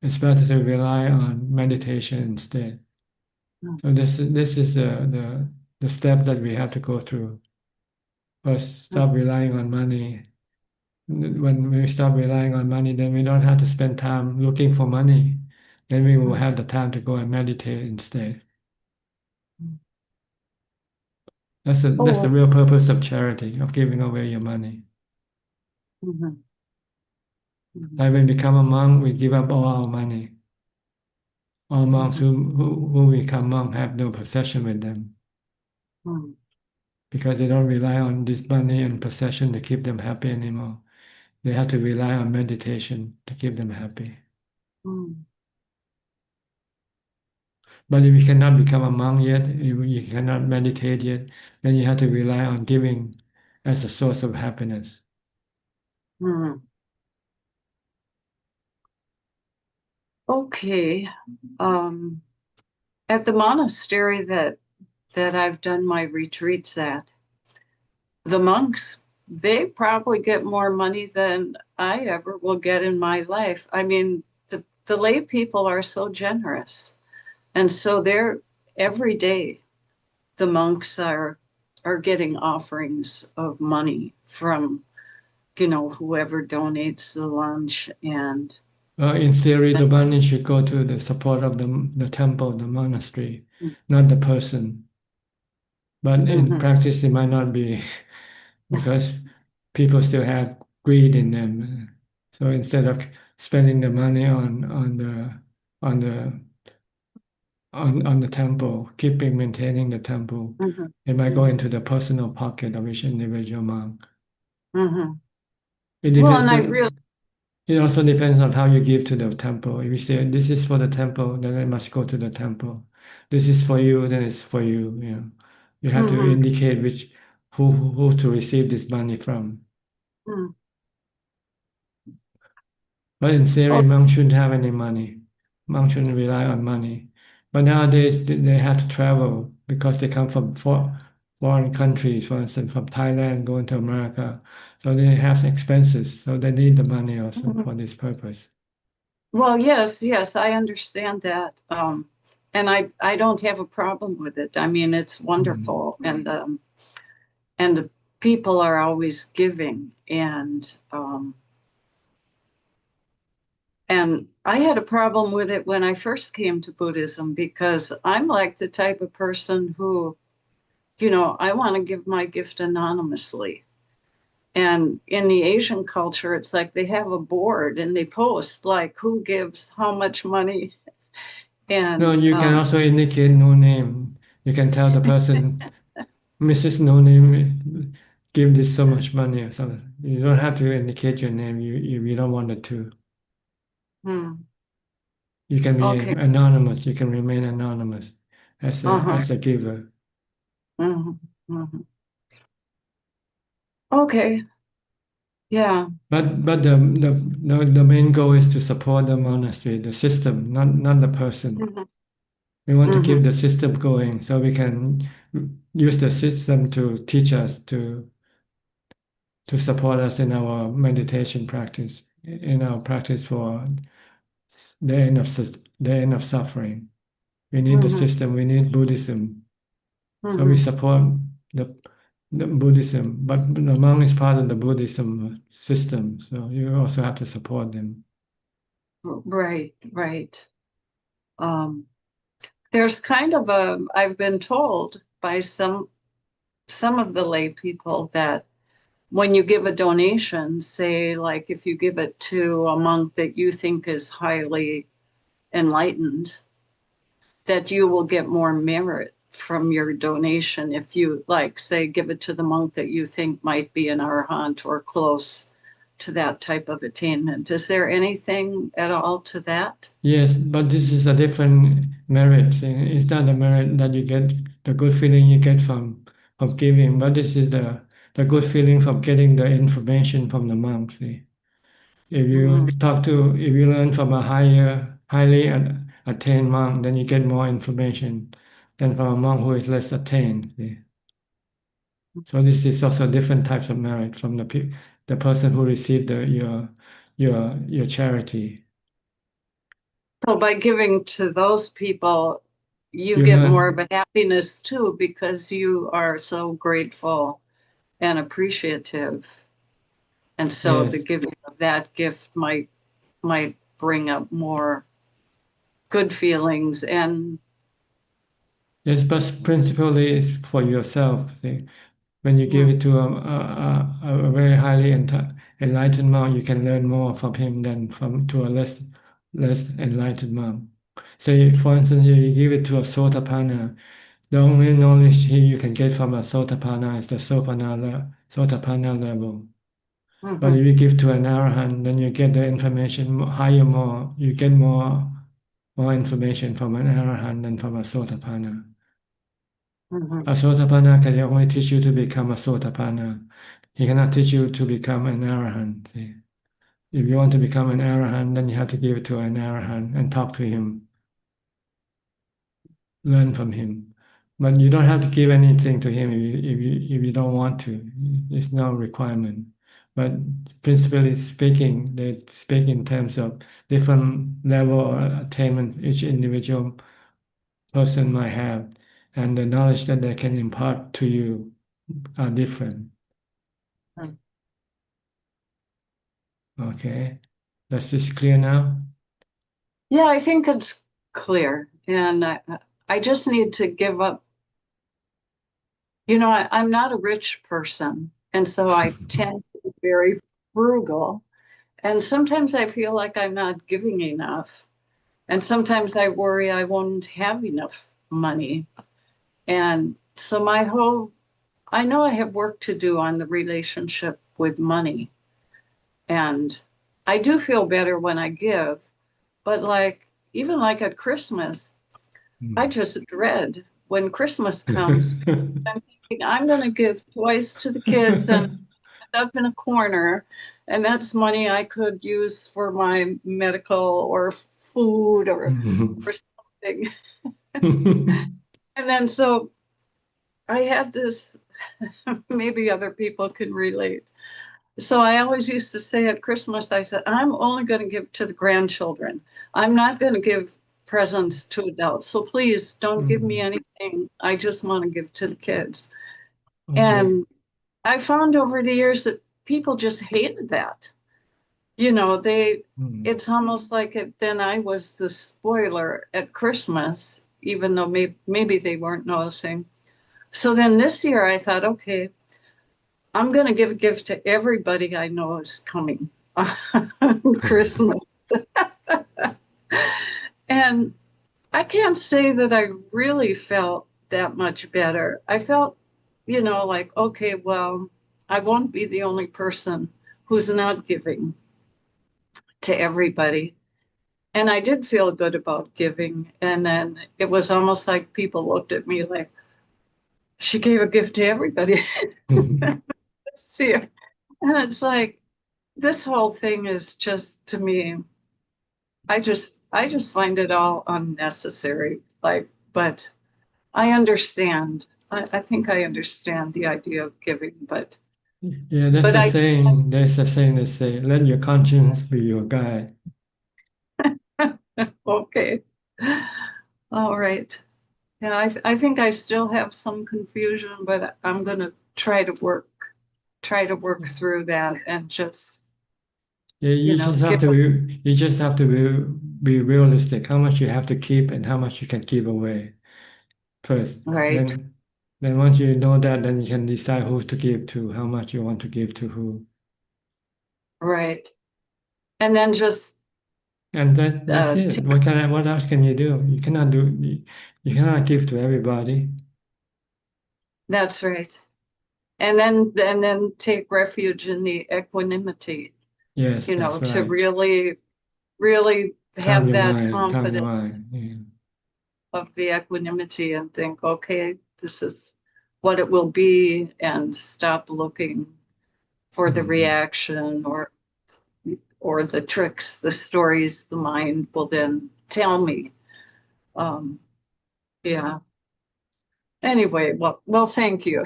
It's better to rely on meditation instead. So this is the step that we have to go through. First, stop relying on money. When we stop relying on money, then we don't have to spend time looking for money. Then we will have the time to go and meditate instead. That's the Oh. real purpose of charity, of giving away your money. Mhm. Mhm. Like when we become a monk, we give up all our money. All monks Mhm. who become monk have no possession with them, Mhm. because they don't rely on this money and possession to keep them happy anymore. They have to rely on meditation to keep them happy. Mhm. But if you cannot become a monk yet, if you cannot meditate yet, then you have to rely on giving as a source of happiness. Hmm. Okay. At the monastery that I've done my retreats at, the monks, they probably get more money than I ever will get in my life. I mean, the lay people are so generous. And so they're every day the monks are getting offerings of money from, whoever donates the lunch and In theory, the money should go to the support of the temple, the monastery, not the person. But in Mhm, practice, it might not be because people still have greed in them. So instead of spending the money on the on the temple, keeping maintaining the temple, mhm, it might go mhm, into the personal pocket of each individual monk. mhm. It Well, and depends I on, really, it also depends on how you give to the temple. If you say this is for the temple, then it must go to the temple. This is for you, then it's for you. You know, you have to mhm, indicate who to receive this money from. mhm. But in theory, Oh, monks shouldn't have any money. Monks shouldn't rely on money. But nowadays, they have to travel because they come from foreign countries, for instance, from Thailand going to America. So they have expenses. So they need the money also mhm. for this purpose. Well, yes, I understand that. And I don't have a problem with it. I mean, it's Mm. wonderful. And the people are always giving. And I had a problem with it when I first came to Buddhism because I'm like the type of person who, I want to give my gift anonymously. And in the Asian culture, it's like they have a board and they post like who gives how much money. No, And you can also indicate no name. You can tell the person, Mrs. No Name, give this so much money or something. You don't have to indicate your name if you don't want it to. hmm, You can be okay. anonymous. You can remain anonymous Uh-huh. as a giver. Hmm. Hmm. Okay. Yeah. But the main goal is to support the monastery, the system, not the person. Hmm. We want to keep Hmm. the system going so we can use the system to teach us to support us in our meditation practice, in our practice for the end of suffering. We need the Hmm. system. We need Buddhism. So we Hmm. support the the Buddhism, but the monk is part of the Buddhism system, so you also have to support them. Right, right. Um, there's kind of I've been told by some of the lay people that when you give a donation, say like if you give it to a monk that you think is highly enlightened, that you will get more merit from your donation if you like say give it to the monk that you think might be an arahant or close to that type of attainment. Is there anything at all to that? Yes, but this is a different merit. It's not the merit that you get, the good feeling you get from giving, but this is the good feeling from getting the information from the monk. See? Mm-hmm. If you learn from a highly attained monk, then you get more information than from a monk who is less attained. See? So this is also different types of merit from the person who received your charity. So by giving to those people, you You get more of learn, a happiness too because you are so grateful and appreciative. And so the yes. giving of that gift might bring up more good feelings and Yes, but principally it's for yourself. See? When you give mm, it to a very highly enlightened monk, you can learn more from him than from to a less enlightened monk. Say, for instance, you give it to a Sotapanna. The only knowledge you can get from a Sotapanna is the Sotapanna level. But mhm, if you give to an Arahant, then you get the information higher more. You get more more information from an Arahant than from a Sotapanna. Mhm. A Sotapanna can only teach you to become a Sotapanna. He cannot teach you to become an Arahant. See? If you want to become an Arahant, then you have to give it to an Arahant and talk to him, learn from him. But you don't have to give anything to him if you don't want to. It's no requirement. But principally speaking, they speak in terms of different level of attainment each individual person might have, and the knowledge that they can impart to you are different. Mm. Okay, that's this clear now? Yeah, I think it's clear. And I just need to give up. You know, I'm not a rich person. And so I tend to be very frugal. And sometimes I feel like I'm not giving enough. And sometimes I worry I won't have enough money. And so I know I have work to do on the relationship with money. And I do feel better when I give. But even like at Christmas, I just dread when Christmas comes because I'm thinking I'm going to give toys to the kids and end up in a corner. And that's money I could use for my medical or food or something. And then so I had this, maybe other people can relate. So I always used to say at Christmas, I said, I'm only going to give to the grandchildren. I'm not going to give presents to adults. So please don't give me anything. I just want to give to the kids. Okay. And I found over the years that people just hated that. You know, it's almost like then I was the spoiler at Christmas, even though maybe they weren't noticing. So then this year I thought, okay, I'm going to give a gift to everybody I know is coming on Christmas. And I can't say that I really felt that much better. I felt, like, okay, well, I won't be the only person who's not giving to everybody. And I did feel good about giving. And then it was almost like people looked at me like, she gave a gift to everybody this year. And it's like, this whole thing is just, to me, I just find it all unnecessary. But I understand. I think I understand the idea of giving, but Yeah, there's but a I saying. There's a saying that say, "Let your conscience be your guide." okay. All right. Yeah, I think I still have some confusion, but I'm gonna try to work through that and just, Yeah, give up. you just have to be realistic. How much you have to keep and how much you can give away first. Right, Then once you know that, then you can decide who to give to, how much you want to give to who. right. And then just And that's it. take, What else can you do? You cannot give to everybody. that's right. And then take refuge in the equanimity, Yes, that's to right. really, really Calm have your that mind, calm your confidence mind. Yeah. of the equanimity and think, okay, this is what it will be, and stop looking for the Mhm. reaction or the tricks, the stories the mind will then tell me. Um, yeah. Anyway, well, thank you.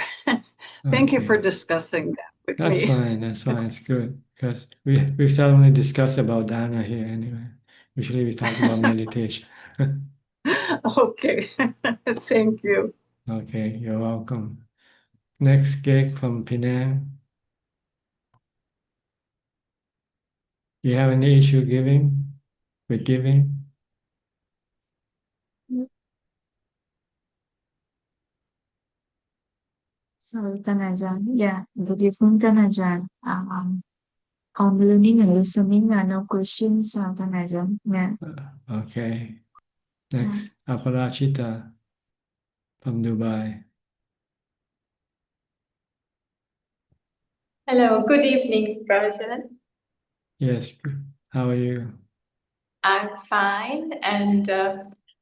Thank you for Okay. discussing that with That's me. fine. That's fine. It's good because we seldomly discuss about dana here anyway. Usually we talk about meditation. Okay. Thank you. Okay, you're welcome. Next gig from Penang. You have any issue with giving? So, Tanajan, yeah, good evening, Tanajan. I'm learning and listening, no questions, Tanajan. Yeah. Okay. Yeah. Next, Aparachita from Dubai. Hello, good evening, Rajan. Yes, how are you? I'm fine, and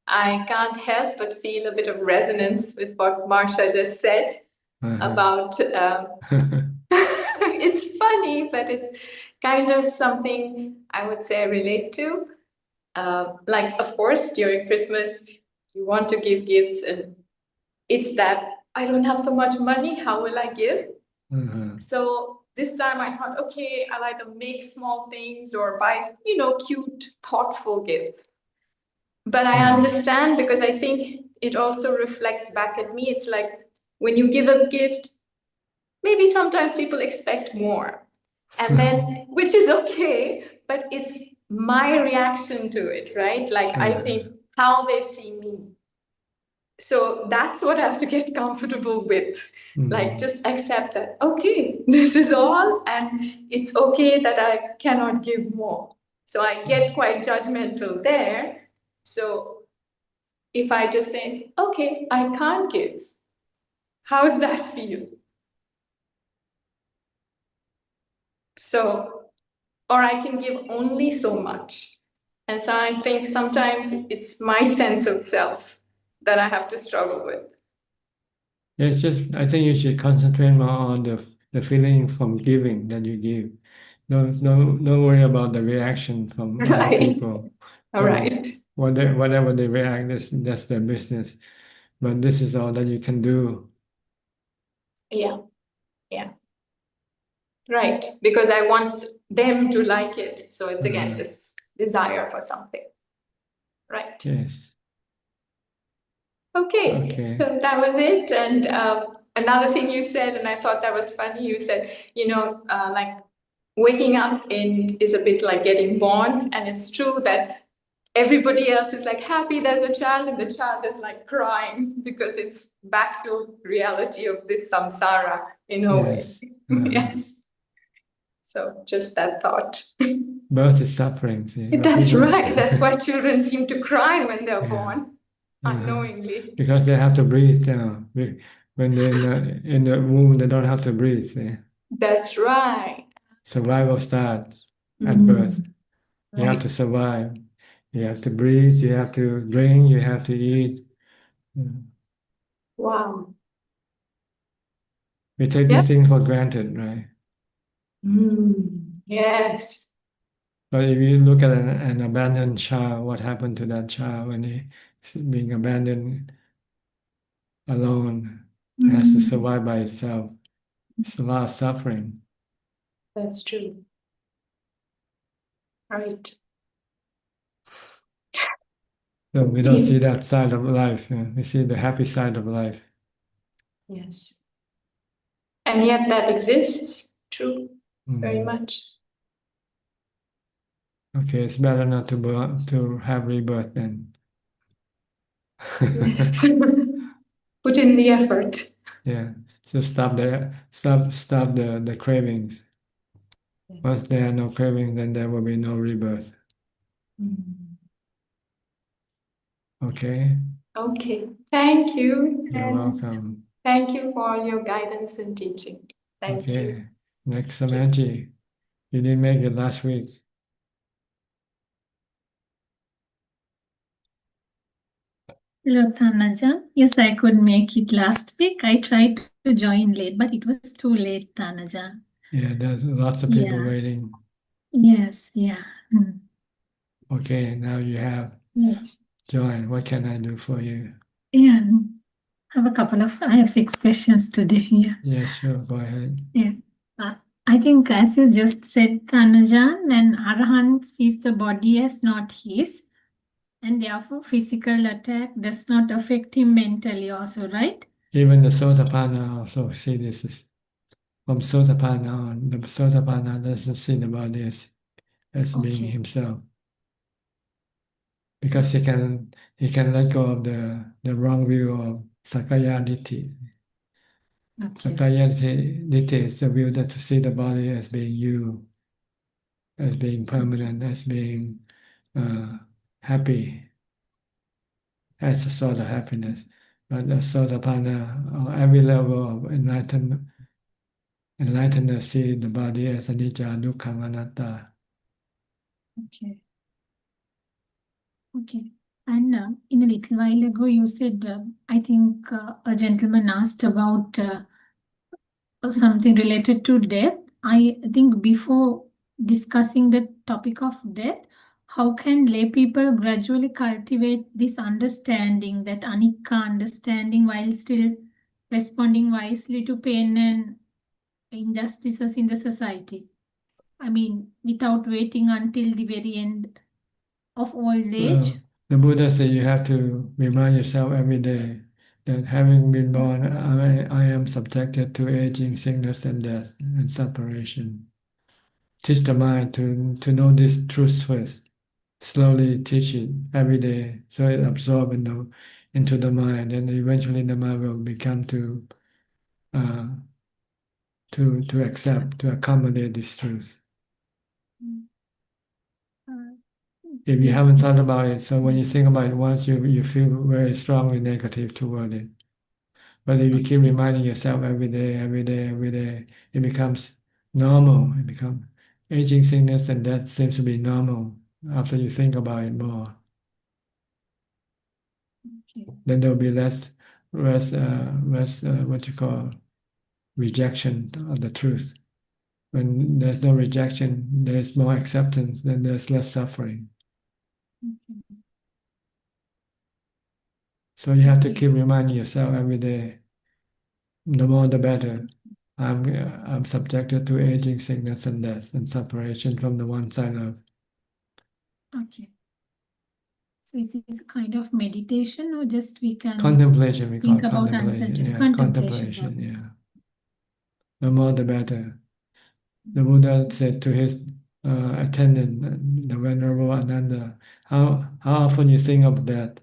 I can't help but feel a bit of resonance with what Marsha just said about. It's funny, but it's kind of something I would say I relate to. Like, of course, during Christmas, you want to give gifts, and it's that I don't have so much money. How will I give? So this time I thought, okay, I'll either make small things or buy, cute, thoughtful gifts. But I understand, because I think it also reflects back at me. It's like when you give a gift, maybe sometimes people expect more. And then, which is okay, but it's my reaction to it, right? Like, I think how they see me. So that's what I have to get comfortable with. Like, just accept that, okay, this is all, and it's okay that I cannot give more. So I get quite judgmental there. So if I just say, okay, I can't give, how's that feel? So, or I can give only so much. And so I think sometimes it's my sense of self that I have to struggle with. It's just, I think you should concentrate more on the feeling from giving that you give. Don't worry about the reaction from other Right. people. All right. Whatever they react, that's their business. But this is all that you can do. Yeah. Yeah. Right. Because I want them to like it. So it's again this desire for something. Right. Yes. Okay. So that was it. And another thing you said, and I thought that was funny, you said, like waking up is a bit like getting born. And it's true that everybody else is like happy there's a child, and the child is like crying because it's back to reality of this samsara in a way. Yes. So just that thought. Birth is suffering. See, That's right. That's why children seem to cry when they're born, unknowingly. Because they have to breathe now. When they're in the womb, they don't have to breathe. See? That's right. Survival starts at birth. You have to survive. You have to breathe. You have to drink. You have to eat. Wow. We take these things for granted, right? Yes. But if you look at an abandoned child, what happened to that child when he's being abandoned alone, has to survive by itself? It's a lot of suffering. That's true. Right. So we don't see that side of life. We see the happy side of life. Yes. And yet that exists. True. Very much. Okay, it's better not to have rebirth then. Yes. Put in the effort. Yeah. So stop the cravings. Yes. Once there are no cravings, then there will be no rebirth. Okay. Okay. Thank you. You're welcome. Thank you for all your guidance and teaching. Thank you. Next, Samanji. You didn't make it last week. Hello, Tanaja. Yes, I could make it last week. I tried to join late, but it was too late, Tanaja. Yeah, there's lots of people waiting. Yes, yeah. Okay, now you have joined. What can I do for you? Yeah, I have 6 questions today. Yeah. Yeah, sure. Go ahead. Yeah. I think as you just said, Tanajan, an Arahant sees the body as not his, and therefore physical attack does not affect him mentally also, right? Even the Sotapanna also see this is from Sotapanna on. The Sotapanna doesn't see the body as being himself. Because he can let go of the wrong view of Sakaya Ditti. Sakaya Ditti is the view that to see the body as being you, as being permanent, as being happy, as a sort of happiness. But the Sotapanna, or every level of enlightenment see the body as anicca, dukkha, anatta. Okay. Okay. And in a little while ago, you said, I think a gentleman asked about something related to death. I think before discussing the topic of death, how can lay people gradually cultivate this understanding, that anicca understanding, while still responding wisely to pain and injustices in the society? I mean, without waiting until the very end of old age. The Buddha said you have to remind yourself every day that having been born, I am subjected to aging, sickness, and death, and separation. Teach the mind to know this truth first. Slowly teach it every day so it absorbs into the mind, and eventually the mind will become to accept, to accommodate this truth. If you haven't thought about it, so when you think about it once, you feel very strongly negative toward it. But if you keep reminding yourself every day, every day, every day, it becomes normal. It becomes aging, sickness, and death seems to be normal after you think about it more. Okay. Then there will be less what you call rejection of the truth. When there's no rejection, there's more acceptance, then there's less suffering. Okay. So you have to keep reminding yourself every day, the more the better. I'm subjected to aging, sickness, and death, and separation from the one side of. Okay. So is this a kind of meditation, or just we can Contemplation, we call think it about contemplation. uncertainty? Yeah, contemplation, yeah. The more the better. The Buddha said to his attendant, the Venerable Ananda, how often you think of that?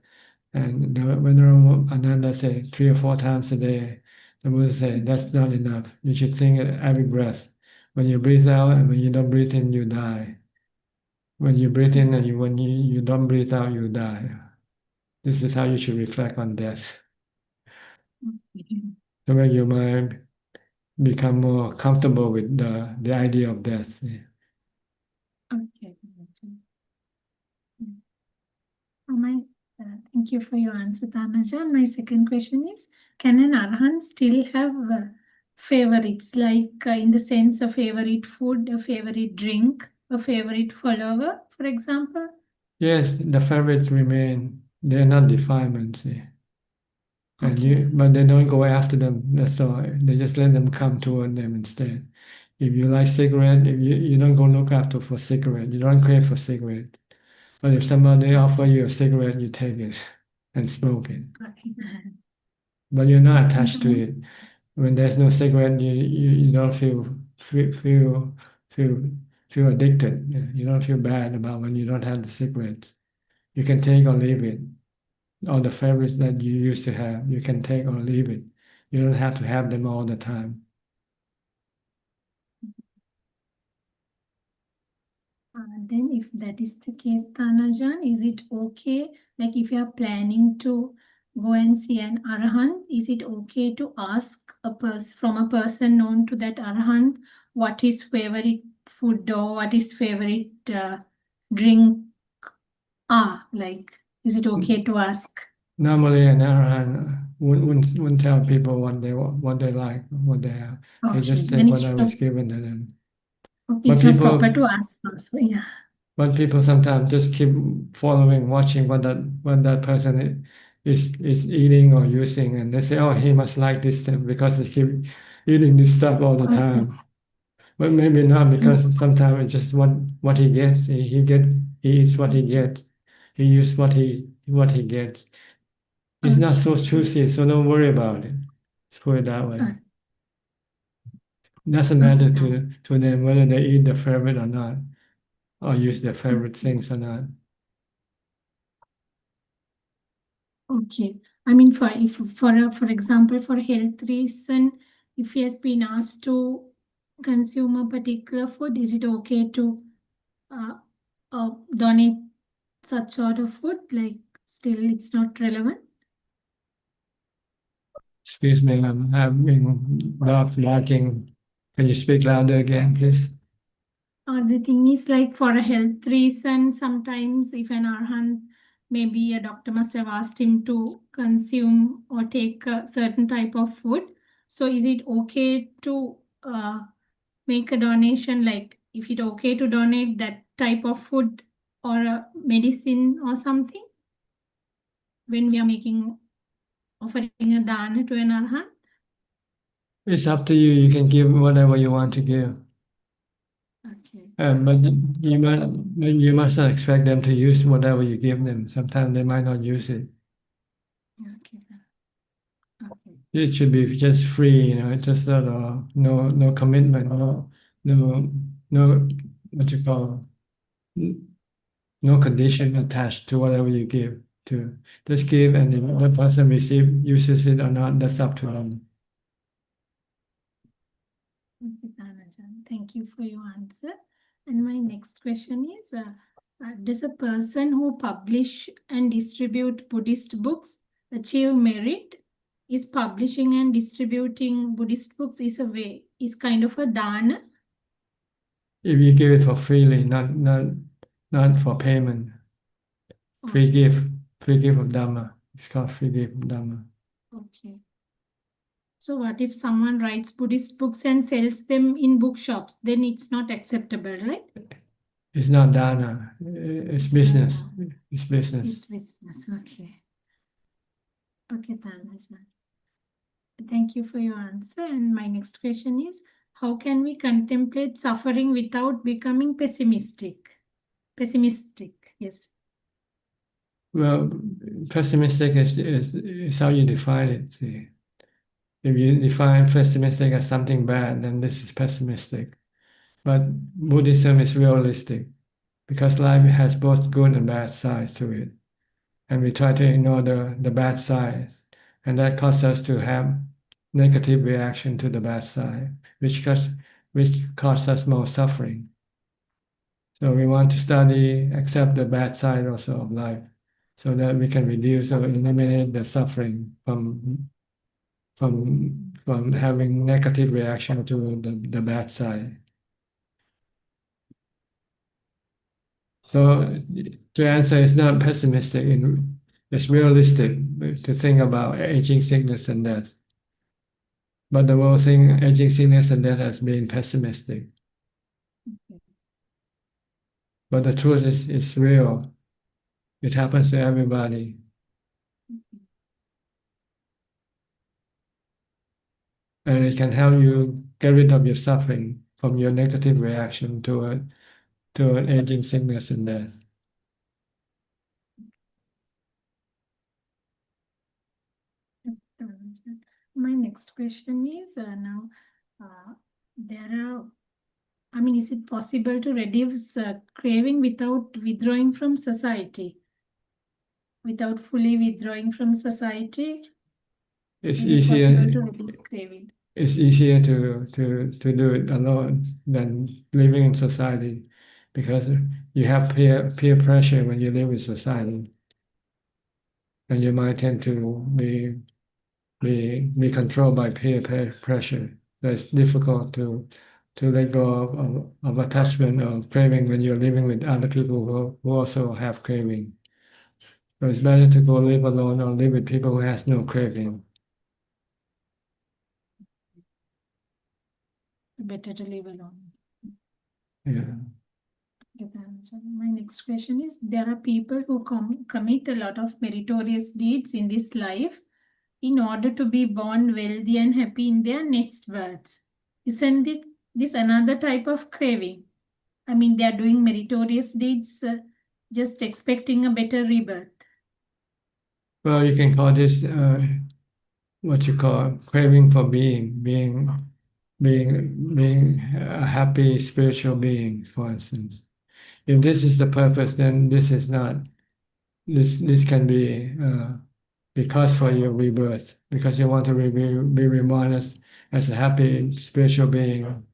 And the Venerable Ananda said 3 or 4 times a day. The Buddha said, that's not enough. You should think it every breath. When you breathe out and when you don't breathe in, you die. When you breathe in and when you don't breathe out, you die. This is how you should reflect on death. So when your mind become more comfortable with the idea of death. Okay. Thank you for your answer, Tanaja. My second question is, can an arahant still have favorites, like in the sense a favorite food, a favorite drink, a favorite follower, for example? Yes, the favorites remain. They're not defilements. And Okay. but they don't go after them. That's all. They just let them come toward them instead. If you like cigarette, if you don't go look after for cigarette, you don't crave for cigarette. But if somebody offer you a cigarette, you take it and smoke it. Okay. But you're not attached to it. When there's no cigarette, you don't feel addicted. You don't feel bad about when you don't have the cigarettes. You can take or leave it. All the favorites that you used to have, you can take or leave it. You don't have to have them all the time. Then if that is the case, Tanajan, is it okay, like if you are planning to go and see an arahant, is it okay to ask from a person known to that arahant what his favorite food or what his favorite drink are? Like, is it okay to ask? Normally, an arahant wouldn't tell people what they like, what they have. They Okay, just then take it's whatever is given to them. okay, But it's not people, proper to ask also, yeah. but people sometimes just keep following, watching what that person is eating or using, and they say, "Oh, he must like this thing because he keep eating this stuff all the Okay. time." But maybe not, because sometimes it's just what he gets. He eats what he gets. He uses what he gets. It's not so Okay. choosy, so don't worry about it. Let's put it that way. Okay. Doesn't matter to them whether they eat their favorite or not, or use their favorite Okay. things or not. Okay. I mean, for example, for health reason, if he has been asked to consume a particular food, is it okay to uh, donate such sort of food? Like, still, it's not relevant. Excuse me, I'm having dogs barking. Can you speak louder again, please? The thing is, like, for a health reason, sometimes if an arhan maybe a doctor must have asked him to consume or take a certain type of food. So is it okay to make a donation? Like, if it's okay to donate that type of food or a medicine or something when we are offering a dana to an arhat? It's up to you. You can give whatever you want to give. Okay. But you must not expect them to use whatever you give them. Sometimes they might not use it. Okay. Okay. It should be just free, just no commitment, no what you call no condition attached to whatever you give to. Just give, and if the person uses it or not, that's up to them. Okay, Tanajan, thank you for your answer. And my next question is, does a person who publish and distribute Buddhist books achieve merit? Is publishing and distributing Buddhist books is kind of a dana? If you give it for freely, not for payment. Free gift of Dhamma. It's called free gift of Dhamma. Okay. So what if someone writes Buddhist books and sells them in bookshops? Then it's not acceptable, right? It's not dana. It's business. It's business. It's business. Okay. Okay, Tanajan. Thank you for your answer. And my next question is, how can we contemplate suffering without becoming pessimistic? Pessimistic, yes. Well, pessimistic is how you define it. See. If you define pessimistic as something bad, then this is pessimistic. But Buddhism is realistic because life has both good and bad sides to it. And we try to ignore the bad sides. And that causes us to have negative reaction to the bad side, which causes us more suffering. So we want to study, accept the bad side also of life, so that we can reduce or eliminate the suffering from having negative reaction to the bad side. So to answer, it's not pessimistic, it's realistic to think about aging, sickness, and death. But the world think aging, sickness, and death as being pessimistic. But the truth is, it's real. It happens to everybody. And it can help you get rid of your suffering from your negative reaction to an aging, sickness, and death. My next question is now, is it possible to reduce craving without withdrawing from society? Without fully withdrawing from society? It's is easier. It possible to reduce craving? It's easier to do it alone than living in society, because you have peer pressure when you live in society, and you might tend to be controlled by peer pressure. So it's difficult to let go of attachment or craving when you're living with other people who also have craving. So it's better to go live alone or live with people who has no craving. Better to live alone. Yeah. My next question is, there are people who commit a lot of meritorious deeds in this life in order to be born wealthy and happy in their next births. Isn't this another type of craving? They are doing meritorious deeds just expecting a better rebirth. Well, you can call this what you call craving for being a happy spiritual being, for instance. If this is the purpose, then this is not. This can be because for your rebirth, because you want to be reborn as a happy spiritual being.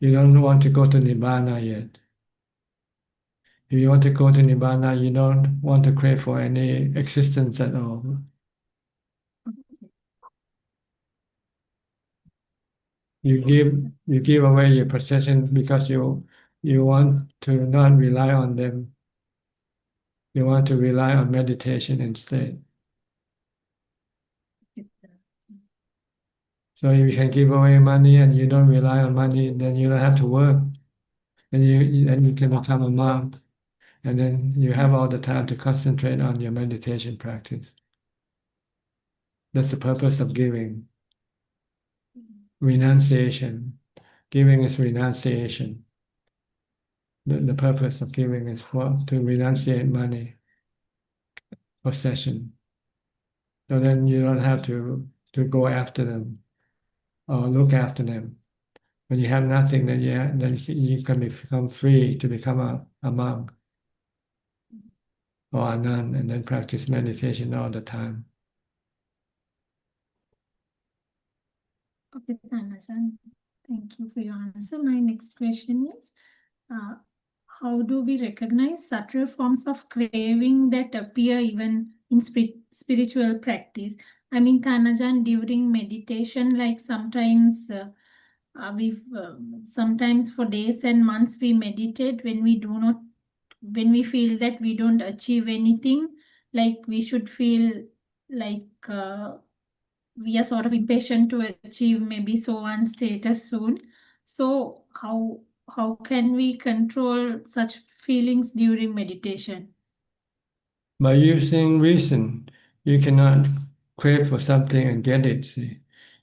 You don't want to go to Nibbana yet. If you want to go to Nibbana, you don't want to crave for any existence at all. You give away your possessions because you want to not rely on them. You want to rely on meditation instead. So if you can give away money and you don't rely on money, then you don't have to work. And you can become a monk. And then you have all the time to concentrate on your meditation practice. That's the purpose of giving. Renunciation. Giving is renunciation. The purpose of giving is to renunciate money, possession. So then you don't have to go after them or look after them. When you have nothing, then you can become free to become a monk or a nun and then practice meditation all the time. Okay, Ajaan. Thank you for your answer. My next question is, how do we recognize subtle forms of craving that appear even in spiritual practice? I mean, Tanajan, during meditation, like sometimes sometimes for days and months we meditate when we feel that we don't achieve anything, like we should feel like we are sort of impatient to achieve maybe so one status soon. So how can we control such feelings during meditation? By using reason, you cannot crave for something and get it. See?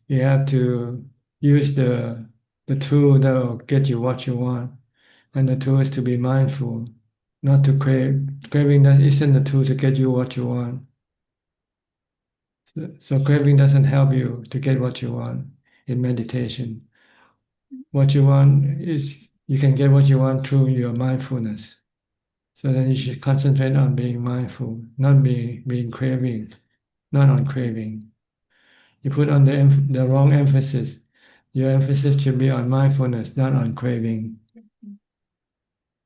You have to use the tool that will get you what you want. And the tool is to be mindful, not to crave. Craving that isn't the tool to get you what you want. So craving doesn't help you to get what you want in meditation. What you want is, you can get what you want through your mindfulness. So then you should concentrate on being mindful, not being craving, not on craving. You put on the wrong emphasis. Your emphasis should be on mindfulness, not on craving.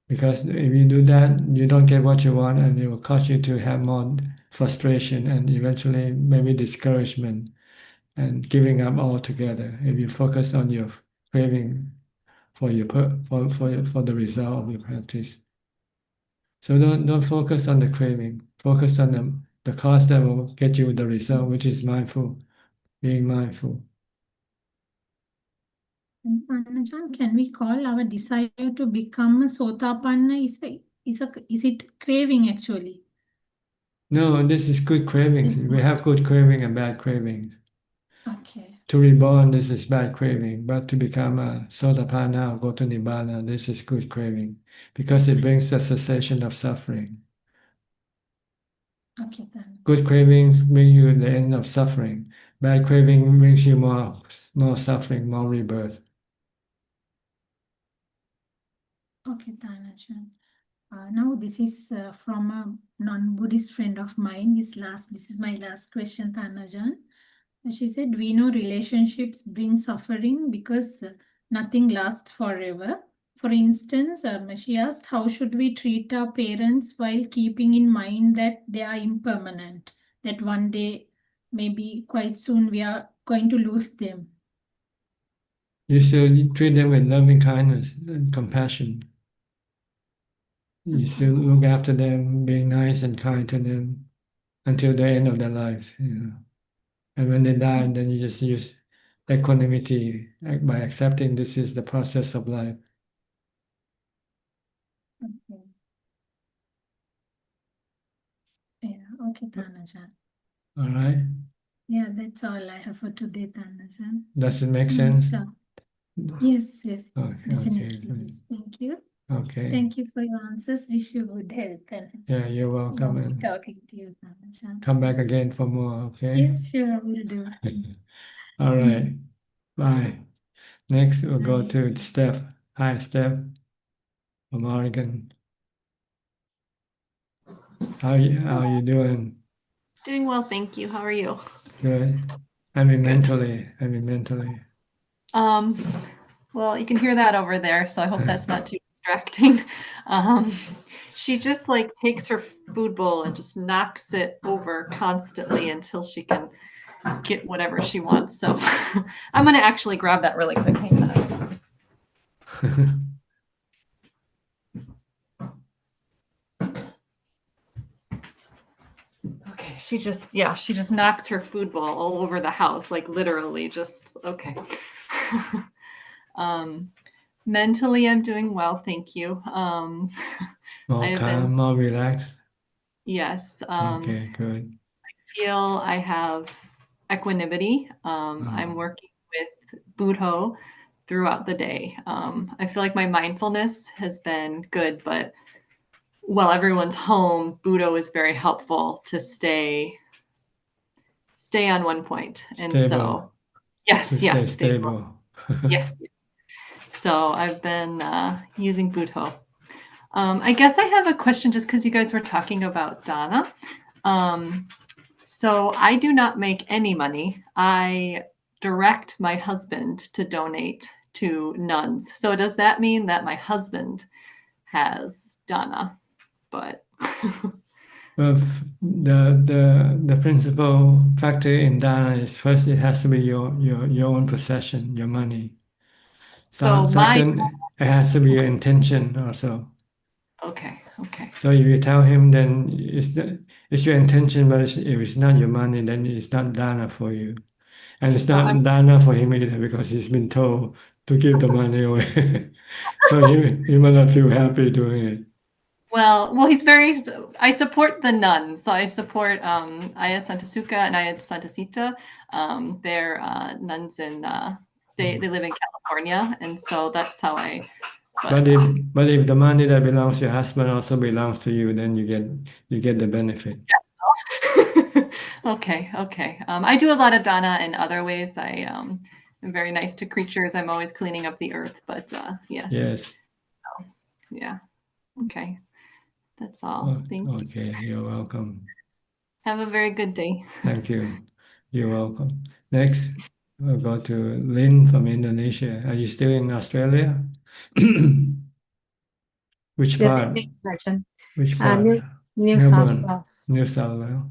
Because if you do that, you don't get what you want, and it will cause you to have more frustration and eventually maybe discouragement and giving up altogether. If you focus on your craving for the result of your practice. So don't focus on the craving. Focus on the cause that will get you the result, which is mindful, being mindful. And Ajaan, can we call our desire to become a Sotapanna is it craving actually? No, this is good cravings. It's We not. have good craving and bad cravings. Okay. To reborn, this is bad craving, but to become a Sotapanna or go to Nibbana, this is good craving, because it brings a cessation of suffering. Okay, then. Good cravings bring you the end of suffering. Bad craving brings you more suffering, more rebirth. Okay, Tanajan. Now this is from a non-Buddhist friend of mine. This is my last question, Tanajan. She said, we know relationships bring suffering because nothing lasts forever. For instance, she asked, how should we treat our parents while keeping in mind that they are impermanent, that one day, maybe quite soon, we are going to lose them? You should treat them with loving kindness and compassion. You should look after them, being nice and kind to them until the end of their life. And when they die, then you just use equanimity by accepting this is the process of life. Okay. Yeah, okay, Tanajan. All right? Yeah, that's all I have for today, Tanajan. Does it make sense? Yes, yes, Okay, definitely. okay. Yes. Thank you. Okay. Thank you for your answers. Wish you good health. And Yeah, you're welcome. lovely And talking to you, Tanajan. come back again for more, okay? Yes, sure, will do. All right. Bye. Next, we'll go to Steph. Hi, Steph from Oregon. How are you doing? Doing well, thank you. How are you? Good. I mean, mentally. Well, you can hear that over there, so I hope that's not too distracting. She just like takes her food bowl and just knocks it over constantly until she can get whatever she wants. So I'm gonna actually grab that really quick. Hang on. she just knocks her food bowl all over the house, like literally just, okay. Mentally, I'm doing well, thank you. More calm, more relaxed. Yes. Okay, good. Feel I have equanimity. I'm working with Buddho throughout the day. I feel like my mindfulness has been good, but while everyone's home, Buddho is very helpful to stay on one point. And Stable. so, yes, To stay stable. Yes. So I've been using Buddho. I guess I have a question just because you guys were talking about Dana. So I do not make any money. I direct my husband to donate to nuns. So does that mean that my husband has Dana? But Well, the principal factor in Dana is first it has to be your own possession, your money. So second, it has to be your intention also. Okay. So if you tell him, then it's your intention, but if it's not your money, then it's not Dana for you. And it's not Dana for him either because he's been told to give the money away. So he might not feel happy doing it. Well, I support the nuns. So I support Aya Santa Suka and Aya Santa Sita. They're nuns in, they live in California. And so that's how I. But if the money that belongs to your husband also belongs to you, then you get the benefit. Okay. I do a lot of Dana in other ways. I am very nice to creatures. I'm always cleaning up the earth, but yes. Yes. So, yeah. Okay. That's all. Thank you. Okay, you're welcome. Have a very good day. Thank you. You're welcome. Next, we'll go to Lynn from Indonesia. Are you still in Australia? Which part? Which part? New South Melbourne, Wales. New South Wales.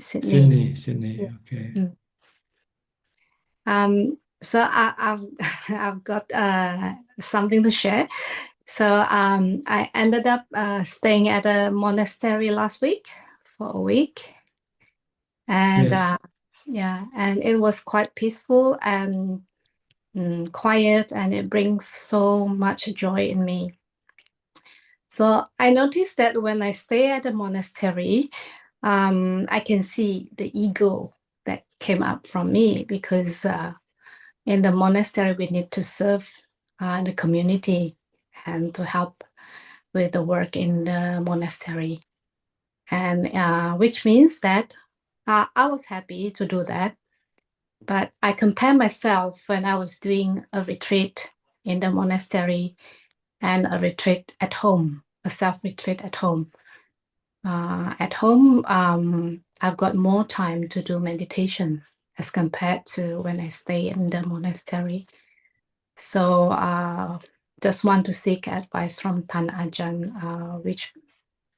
Sydney. Sydney. Yes. Okay. So I've got something to share. So I ended up staying at a monastery last week for a week, and Yes. and it was quite peaceful and quiet, and it brings so much joy in me. So I noticed that when I stay at a monastery, I can see the ego that came up from me because in the monastery we need to serve the community and to help with the work in the monastery, and which means that I was happy to do that. But I compare myself when I was doing a retreat in the monastery and a retreat at home, a self-retreat at home. At home, I've got more time to do meditation as compared to when I stay in the monastery. So just want to seek advice from Tan Ajahn, which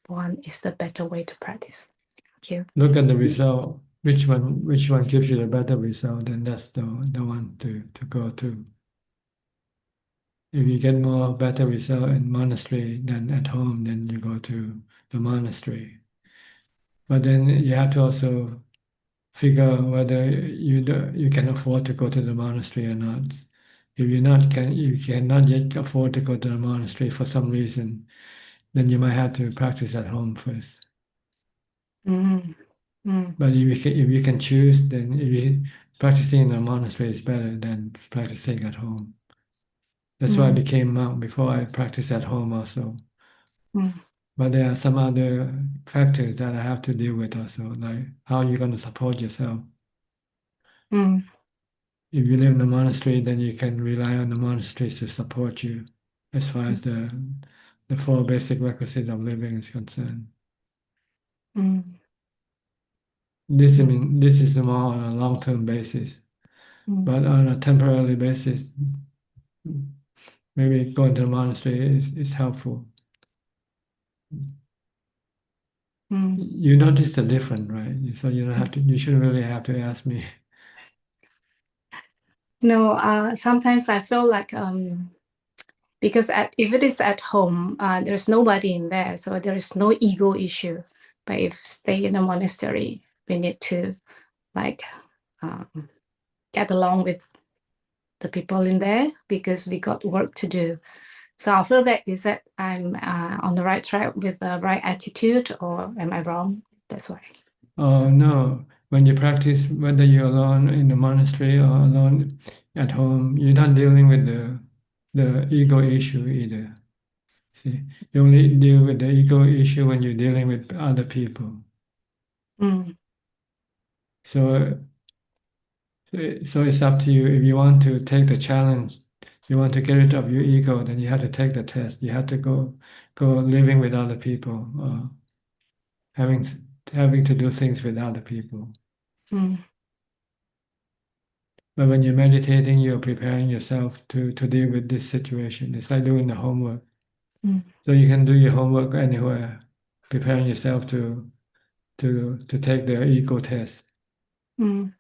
one is the better way to practice. Thank you. Look at the result. Which one gives you the better result, then that's the one to go to. If you get better result in monastery than at home, then you go to the monastery. But then you have to also figure whether you can afford to go to the monastery or not. If you cannot yet afford to go to the monastery for some reason, then you might have to practice at home first. But if you can choose, then practicing in a monastery is better than practicing at home. That's why I became monk. Before I practiced at home also. But there are some other factors that I have to deal with also, like how you're going to support yourself. If you live in a monastery, then you can rely on the monasteries to support you as far as the 4 basic requisites of living is concerned. This is more on a long-term basis, but on a temporary basis, maybe going to the monastery is helpful. You notice the difference, right? So you don't have to. You shouldn't really have to ask me. No, sometimes I feel like because if it is at home, there's nobody in there, so there is no ego issue. But if stay in a monastery, we need to like get along with the people in there because we got work to do. So after that, is that I'm on the right track with the right attitude, or am I wrong? That's why. Oh no, when you practice, whether you're alone in the monastery or alone at home, you're not dealing with the ego issue either. See, you only deal with the ego issue when you're dealing with other people. Mm. So it's up to you. If you want to take the challenge, you want to get rid of your ego, then you have to take the test. You have to go living with other people, having to do things with other people. Mm. But when you're meditating, you're preparing yourself to deal with this situation. It's like doing the homework. Mm. So you can do your homework anywhere, preparing yourself to take the ego test. Mm.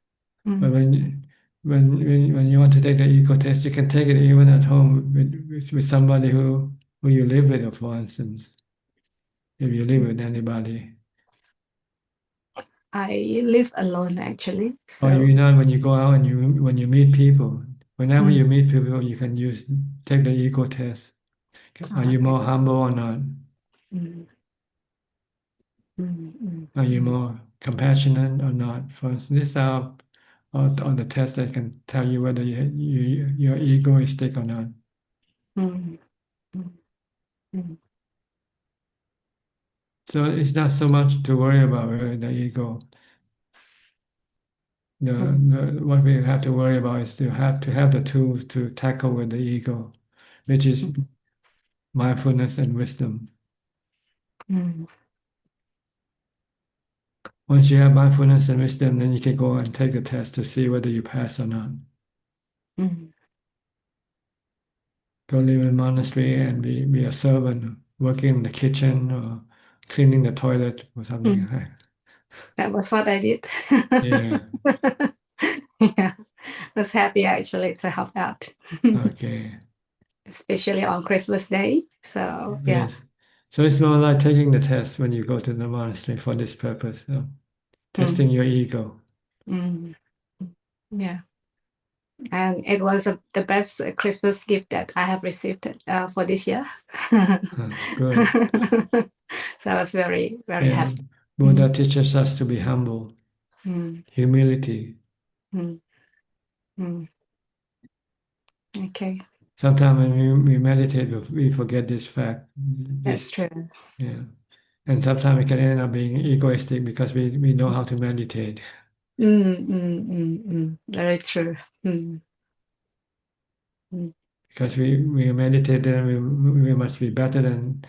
But Mm. when you want to take the ego test, you can take it even at home with somebody who you live with, for instance. If you live with anybody, I live alone actually. or So you know when you go out and when you meet people, whenever you Mm. meet people, you can take the ego test. Are you more humble or not? Mm. Mm. Mm. Are you more compassionate or not? First, these are all the tests that can tell you whether you're egoistic or not. Mm. Mm. Mm. So it's not so much to worry about the ego. What we have to worry about is to have the tools to tackle with the ego, which is mindfulness and wisdom. Mm. Once you have mindfulness and wisdom, then you can go and take the test to see whether you pass or not. Mm. Go live in a monastery and be a servant, working in the kitchen or cleaning the toilet or something. Mm. That was what I did. Yeah. Yeah, I was happy actually to help out. Okay. Especially on Christmas Day. So yeah. Yes. So it's more like taking the test when you go to the monastery for this purpose, testing your ego. Mm. Yeah. And it was the best Christmas gift that I have received for this year. Good. So I was very, very Yeah. happy. Buddha teaches us to be humble, Mm. humility. Mm. Mm. Okay. Sometimes when we meditate, we forget this fact. That's true. Yeah. And sometimes we can end up being egoistic because we know how to meditate. Very true. Mm. Mm. Because we meditate, then we must be better than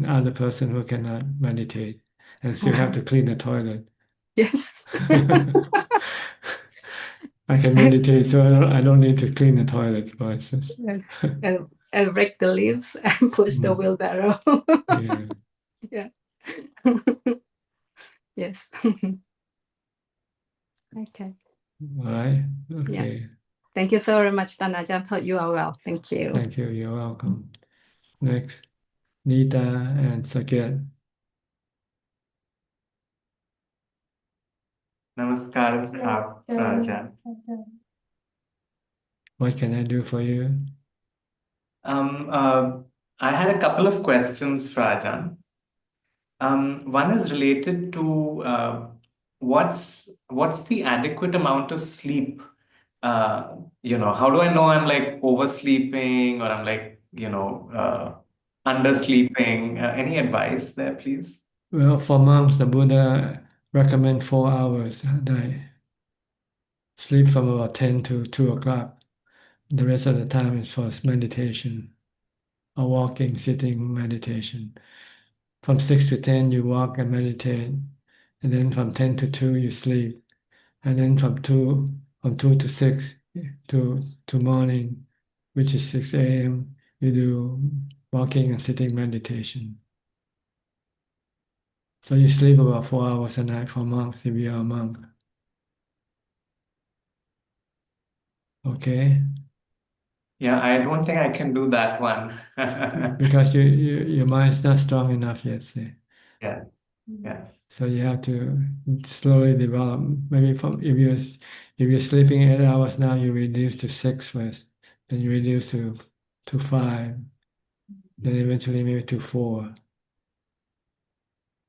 other person who cannot meditate and still have to clean the toilet. Yes. I can meditate, so I don't need to clean the toilet, for instance. Yes. And rake the leaves and push the wheelbarrow. Yeah. Yeah. Yes. Okay. All right. Yeah. Okay. Thank you so very much, Ajaan. Hope you are well. Thank you. Thank you. You're welcome. Next, Nita and Saket. Namaskaram, Ajaan. What can I do for you? I had a couple of questions for Ajaan. One is related to what's the adequate amount of sleep? How do I know I'm like oversleeping or I'm like, undersleeping? Any advice there, please? Well, for monks, the Buddha recommend 4 hours a night. Sleep from about 10 to 2 o'clock. The rest of the time is for meditation or walking, sitting, meditation. From 6 to 10, you walk and meditate. And then from 10 to 2, you sleep. And then from 2 to 6 to morning, which is 6 a.m., you do walking and sitting meditation. So you sleep about 4 hours a night for monks if you are a monk. Okay? Yeah, I don't think I can do that one. Because your mind's not strong enough yet, see. Yeah. Yes. So you have to slowly develop. Maybe if you're sleeping 8 hours now, you reduce to 6 first, then you reduce to 5, then eventually maybe to 4.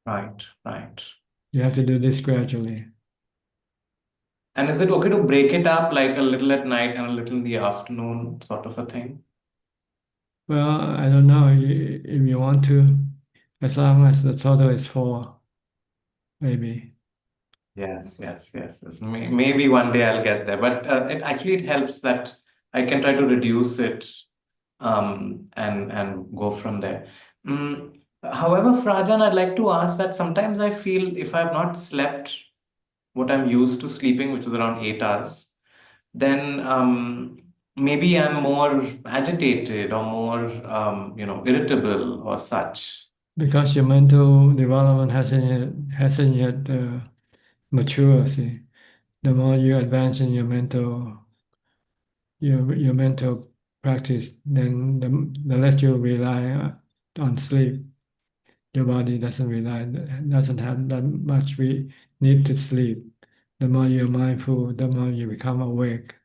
Right, right. You have to do this gradually. And is it okay to break it up like a little at night and a little in the afternoon, sort of a thing? Well, I don't know if you want to, as long as the total is 4, maybe. Yes, yes, yes, yes. Maybe one day I'll get there, but it helps that I can try to reduce it and go from there. However, Frajan, I'd like to ask that sometimes I feel if I've not slept what I'm used to sleeping, which is around 8 hours, then maybe I'm more agitated or more irritable or such. Because your mental development hasn't yet mature. See, the more you advance in your mental practice, then the less you rely on sleep. Your body doesn't have that much need to sleep. The more you're mindful, the more you become awake.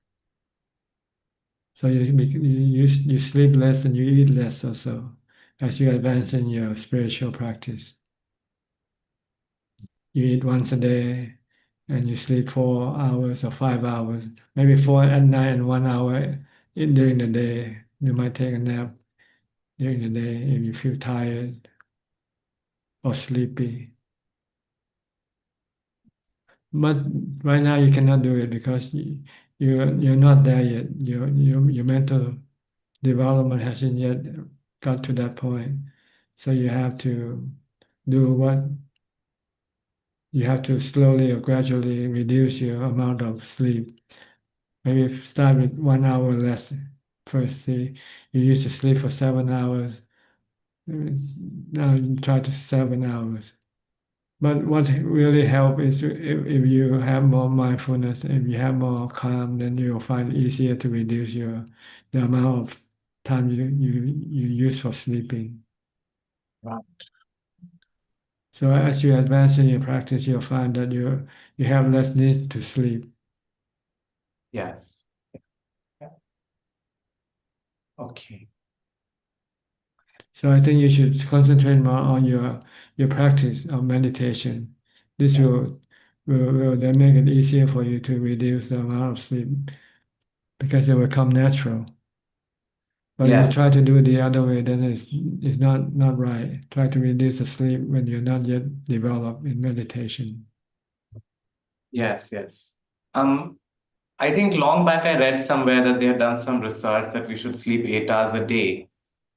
So you sleep less and you eat less also as you advance in your spiritual practice. You eat once a day and you sleep 4 hours or 5 hours, maybe 4 at night and 1 hour during the day. You might take a nap during the day if you feel tired or sleepy. But right now you cannot do it because you're not there yet. Your mental development hasn't yet got to that point. So you have to do what you have to slowly or gradually reduce your amount of sleep. Maybe start with 1 hour less first. See, you used to sleep for 7 hours. Now you try to 7 hours. But what really help is if you have more mindfulness, if you have more calm, then you'll find it easier to reduce the amount of time you use for sleeping. Right. So as you advance in your practice, you'll find that you have less need to sleep. Yes. Yeah. Okay. So I think you should concentrate more on your practice of meditation. This will then make it easier for you to reduce the amount of sleep because it will come natural. But if you Yes. try to do it the other way, then it's not right. Try to reduce the sleep when you're not yet developed in meditation. Yes, yes. I think long back I read somewhere that they had done some research that we should sleep 8 hours a day.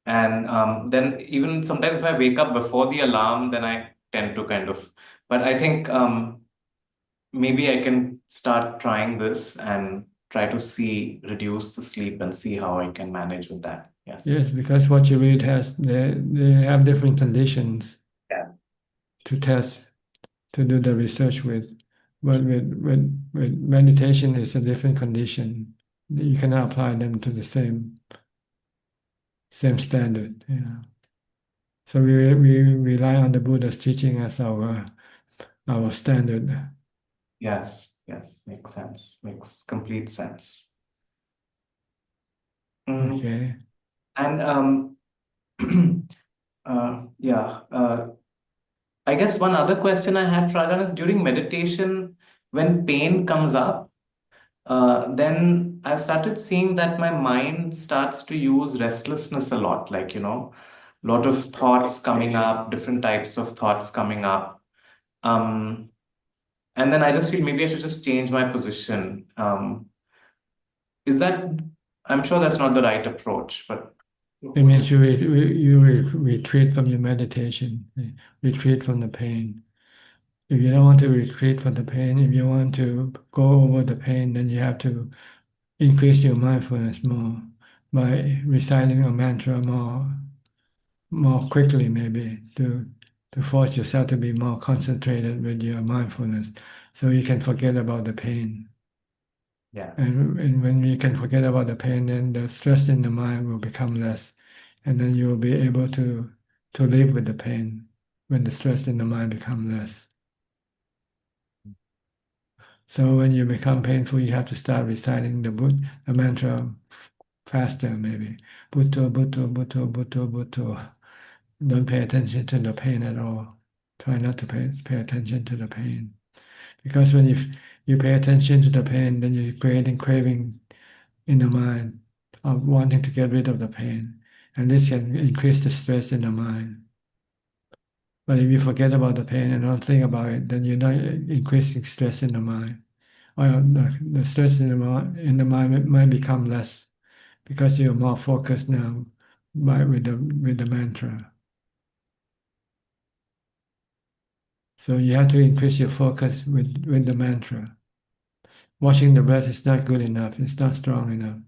And then even sometimes if I wake up before the alarm, then I tend to but I think maybe I can start trying this and try to reduce the sleep and see how I can manage with that. Yes. Yes, because what you read they have different conditions Yeah. to test to do the research with. But with meditation, it's a different condition. You cannot apply them to the same standard. Yeah. So we rely on the Buddha's teaching as our standard. Yes, yes, makes sense. Makes complete sense. Okay. And yeah, I guess one other question I had, Frajan, is during meditation, when pain comes up, then I've started seeing that my mind starts to use restlessness a lot, like, a lot of thoughts coming up, different types of thoughts coming up. And then I just feel maybe I should just change my position. Is that, I'm sure that's not the right approach, but It means you retreat from your meditation, retreat from the pain. If you don't want to retreat from the pain, if you want to go over the pain, then you have to increase your mindfulness more by reciting a mantra more quickly, maybe to force yourself to be more concentrated with your mindfulness, so you can forget about the pain. yes. And when you can forget about the pain, then the stress in the mind will become less, and then you will be able to live with the pain when the stress in the mind become less. So when you become painful, you have to start reciting the mantra faster, maybe. Bhutto, bhutto, bhutto, bhutto, bhutto. Don't pay attention to the pain at all. Try not to pay attention to the pain. Because when you pay attention to the pain, then you're creating craving in the mind of wanting to get rid of the pain. And this can increase the stress in the mind. But if you forget about the pain and don't think about it, then you're not increasing stress in the mind. Or the stress in the mind might become less because you're more focused now with the mantra. So you have to increase your focus with the mantra. Watching the breath is not good enough. It's not strong enough.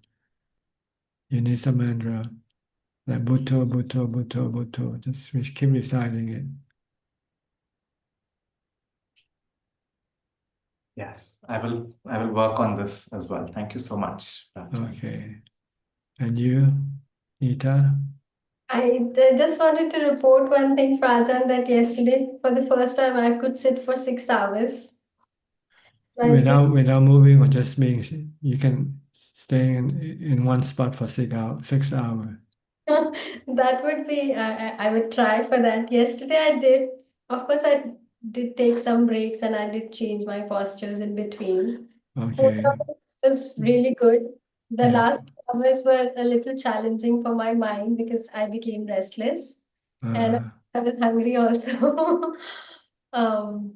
You need some mantra like Bhutto, Bhutto, Bhutto, Bhutto. Just keep reciting it. Yes, I will work on this as well. Thank you so much, Rajan. Okay. And you, Nita? I just wanted to report one thing, Prajan, that yesterday, for the first time, I could sit for 6 hours. Without moving or just being, you can stay in one spot for 6 hours. That would be, I would try for that. Yesterday, I did. Of course, I did take some breaks and I did change my postures in between. Okay. 4 hours was really good. The Yes. last hours were a little challenging for my mind because I became restless and I was hungry also. Um,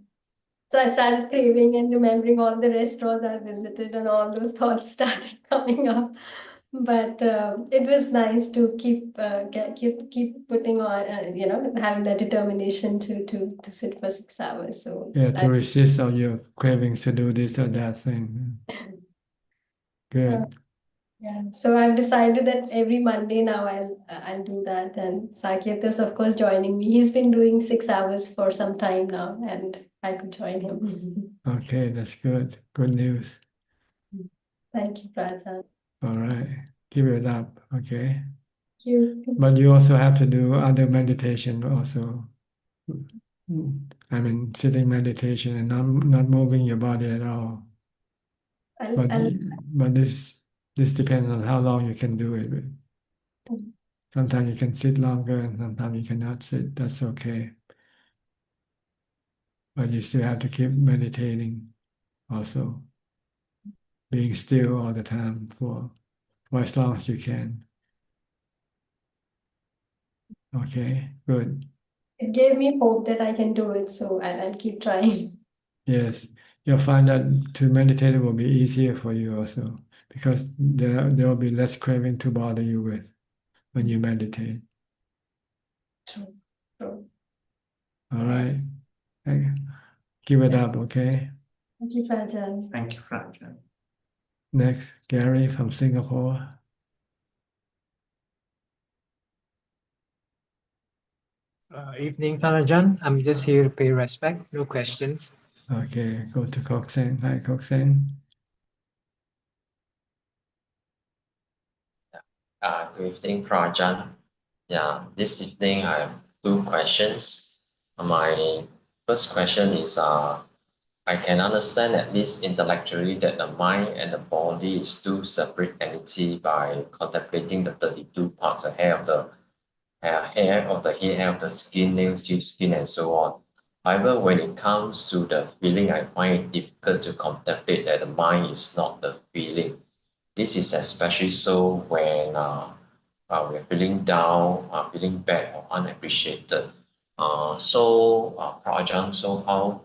so I started craving and remembering all the restaurants I visited, and all those thoughts started coming up. But it was nice to keep putting on, having that determination to sit for 6 hours. So Yeah, to resist all your cravings to do this or that thing. Good. yeah. So I've decided that every Monday now I'll do that, and Saket is of course joining me. He's been doing 6 hours for some time now, and I could join him. Okay, that's good. Good news. Thank you, Prajan. All right. Keep it up. Okay. Thank you. But you also have to do other meditation also. I mean, sitting meditation and not moving your body at all. But this depends on how long you can do it. Sometimes you can sit longer and sometimes you cannot sit. That's okay. But you still have to keep meditating also. Being still all the time for as long as you can. Okay, good. It gave me hope that I can do it, so I'll keep trying. Yes, you'll find that to meditate will be easier for you also because there will be less craving to bother you with when you meditate. True. True. All right. Give it up, okay? Thank you, Prajan. Thank you, Rajan. Next, Gary from Singapore. Evening, Tanajan. I'm just here to pay respect. No questions. Okay, go to Koksen. Hi, Koksen. Good evening, Prajan. Yeah, this evening I have two questions. My first question is I can understand at least intellectually that the mind and the body is two separate entity by contemplating the 32 parts, the hair of the hair of the head, hair of the skin, nails, teeth, skin, and so on. However, when it comes to the feeling, I find it difficult to contemplate that the mind is not the feeling. This is especially so when we're feeling down, feeling bad or unappreciated. Prajan, so how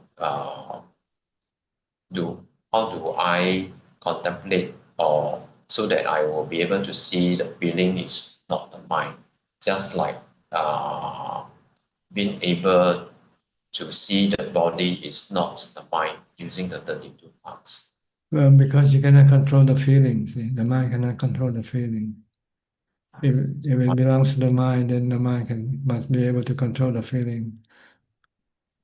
do I contemplate or so that I will be able to see the feeling is not the mind, just like being able to see the body is not the mind using the 32 parts. Well, because you cannot control the feelings. The mind cannot control the feeling. If it belongs to the mind, then the mind must be able to control the feeling,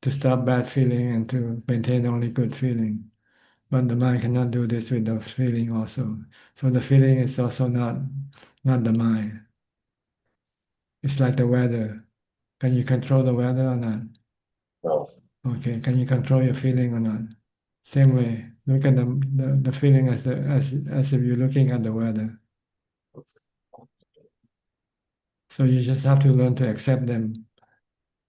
to stop bad feeling and to maintain only good feeling. But the mind cannot do this with the feeling also. So the feeling is also not the mind. It's like the weather. Can you control the weather or not? No. Okay, can you control your feeling or not? Same way, look at the feeling as if you're looking at the weather. So you just have to learn to accept them,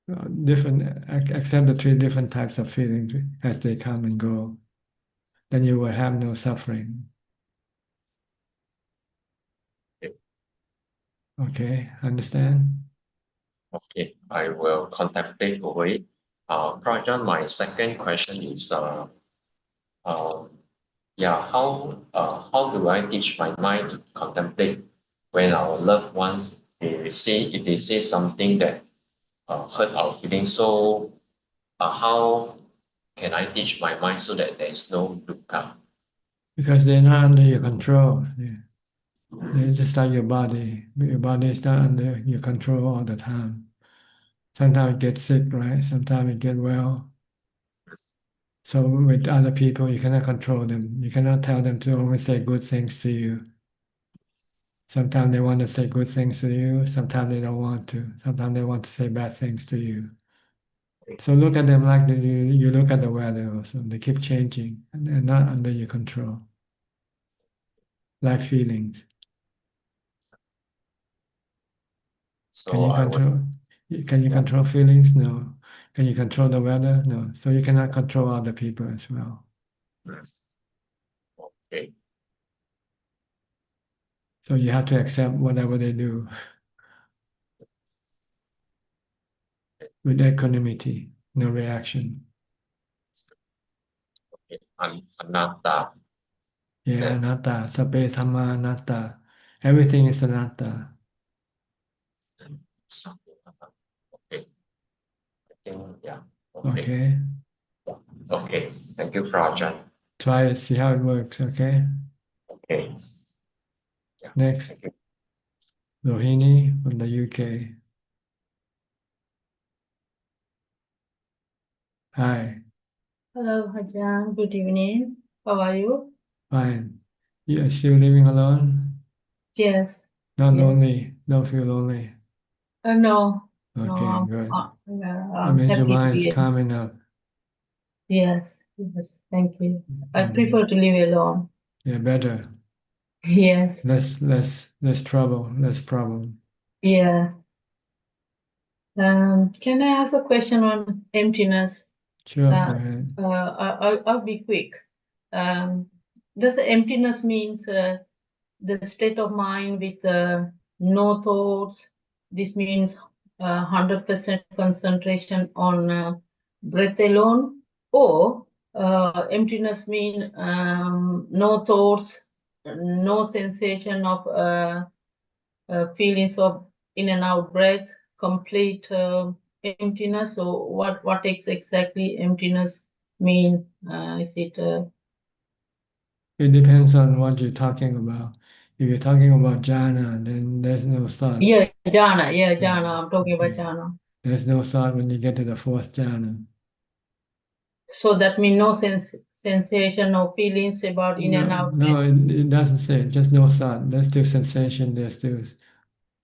accept the 3 different types of feelings as they come and go. Then you will have no suffering. Okay, understand? Okay, I will contemplate over it. Prajan, my second question is, yeah, how do I teach my mind to contemplate when our loved ones, if they say something that hurt our feelings? So, how can I teach my mind so that there is no dukkha? Because they're not under your control. They're just like your body. Your body is not under your control all the time. Sometimes it gets sick, right? Sometimes it gets well. So with other people, you cannot control them. You cannot tell them to only say good things to you. Sometimes they want to say good things to you. Sometimes they don't want to. Sometimes they want to say bad things to you. So look at them like you look at the weather also. They keep changing and they're not under your control. Like feelings. So Can you I would, control? Can you control feelings? No. Can you control the weather? No. So you cannot control other people as well. okay, So you have to accept whatever they do with equanimity, no reaction. anatta. Yeah, anatta, sabbe thamma anatta. Everything is anatta. Okay, I think, yeah, Okay. Okay, thank you, Prajan. Try it, see how it works, okay? Okay. Next, Rohini from the UK. Hi, Hello, Ajaan. Good evening. How are you? fine. You are still living alone? Yes. Not Yes. lonely? Don't feel lonely? No. No. Okay, good. That I'm means your happy to mind is be. calm enough. Yes. Yes. Thank you. I Mm. prefer to live alone. Yeah, better. Yes. Less trouble, less problem. Yeah. Can I ask a question on emptiness? Sure, go ahead. I'll be quick. Does emptiness means the state of mind with no thoughts? This means 100% concentration on breath alone, or emptiness mean no thoughts, no sensation of feelings of in and out breath, complete emptiness. So what is exactly emptiness mean? Is it It depends on what you're talking about. If you're talking about jhana, then there's no thought. yeah, jhana? Yeah, jhana. I'm talking about jhana. There's no thought when you get to the 4th jhana. So that means no sensation or feelings about in and out. No, it doesn't say. Just no thought. There's still sensation. There's still,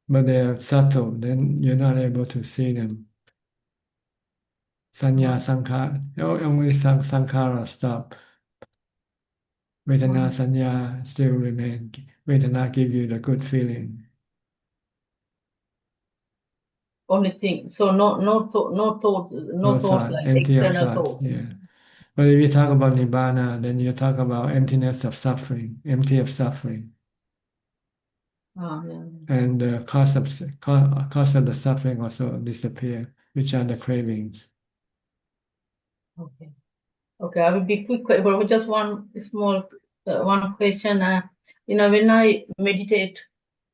but they're subtle. Then you're not able to see them. Sanya sankhara, only sankhara stop. Vedana sanya still remain. Vedana give you the good feeling. Only thing. So no thoughts, no thoughts thought, like empty of external thoughts. thoughts. Yeah. But if you talk about nibbana, then you talk about emptiness of suffering, empty of suffering. Yeah. And the cause of the suffering also disappear, which are the cravings. Okay. Okay, I will be quick, but just one small one question. When I meditate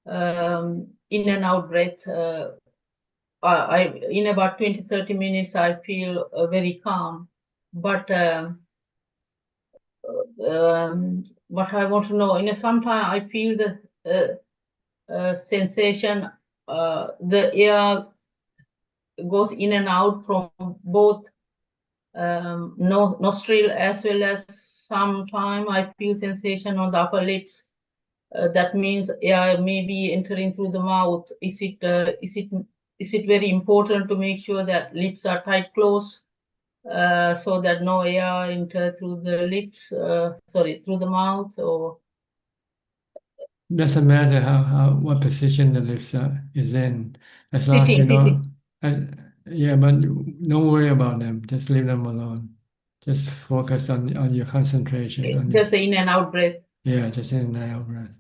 in and out breath, I in about 20-30 minutes I feel very calm. But what I want to know, sometimes I feel the sensation, the air goes in and out from both nostril, as well as sometime I feel sensation on the upper lips. That means air may be entering through the mouth. Is it very important to make sure that lips are tight closed so that no air enter through the lips, through the mouth, or Doesn't matter what position the lips is in, as long as you sitting. yeah, but don't worry about them. Just leave them alone. Just focus on your concentration on your Just in and out breath. yeah, just in and out breath.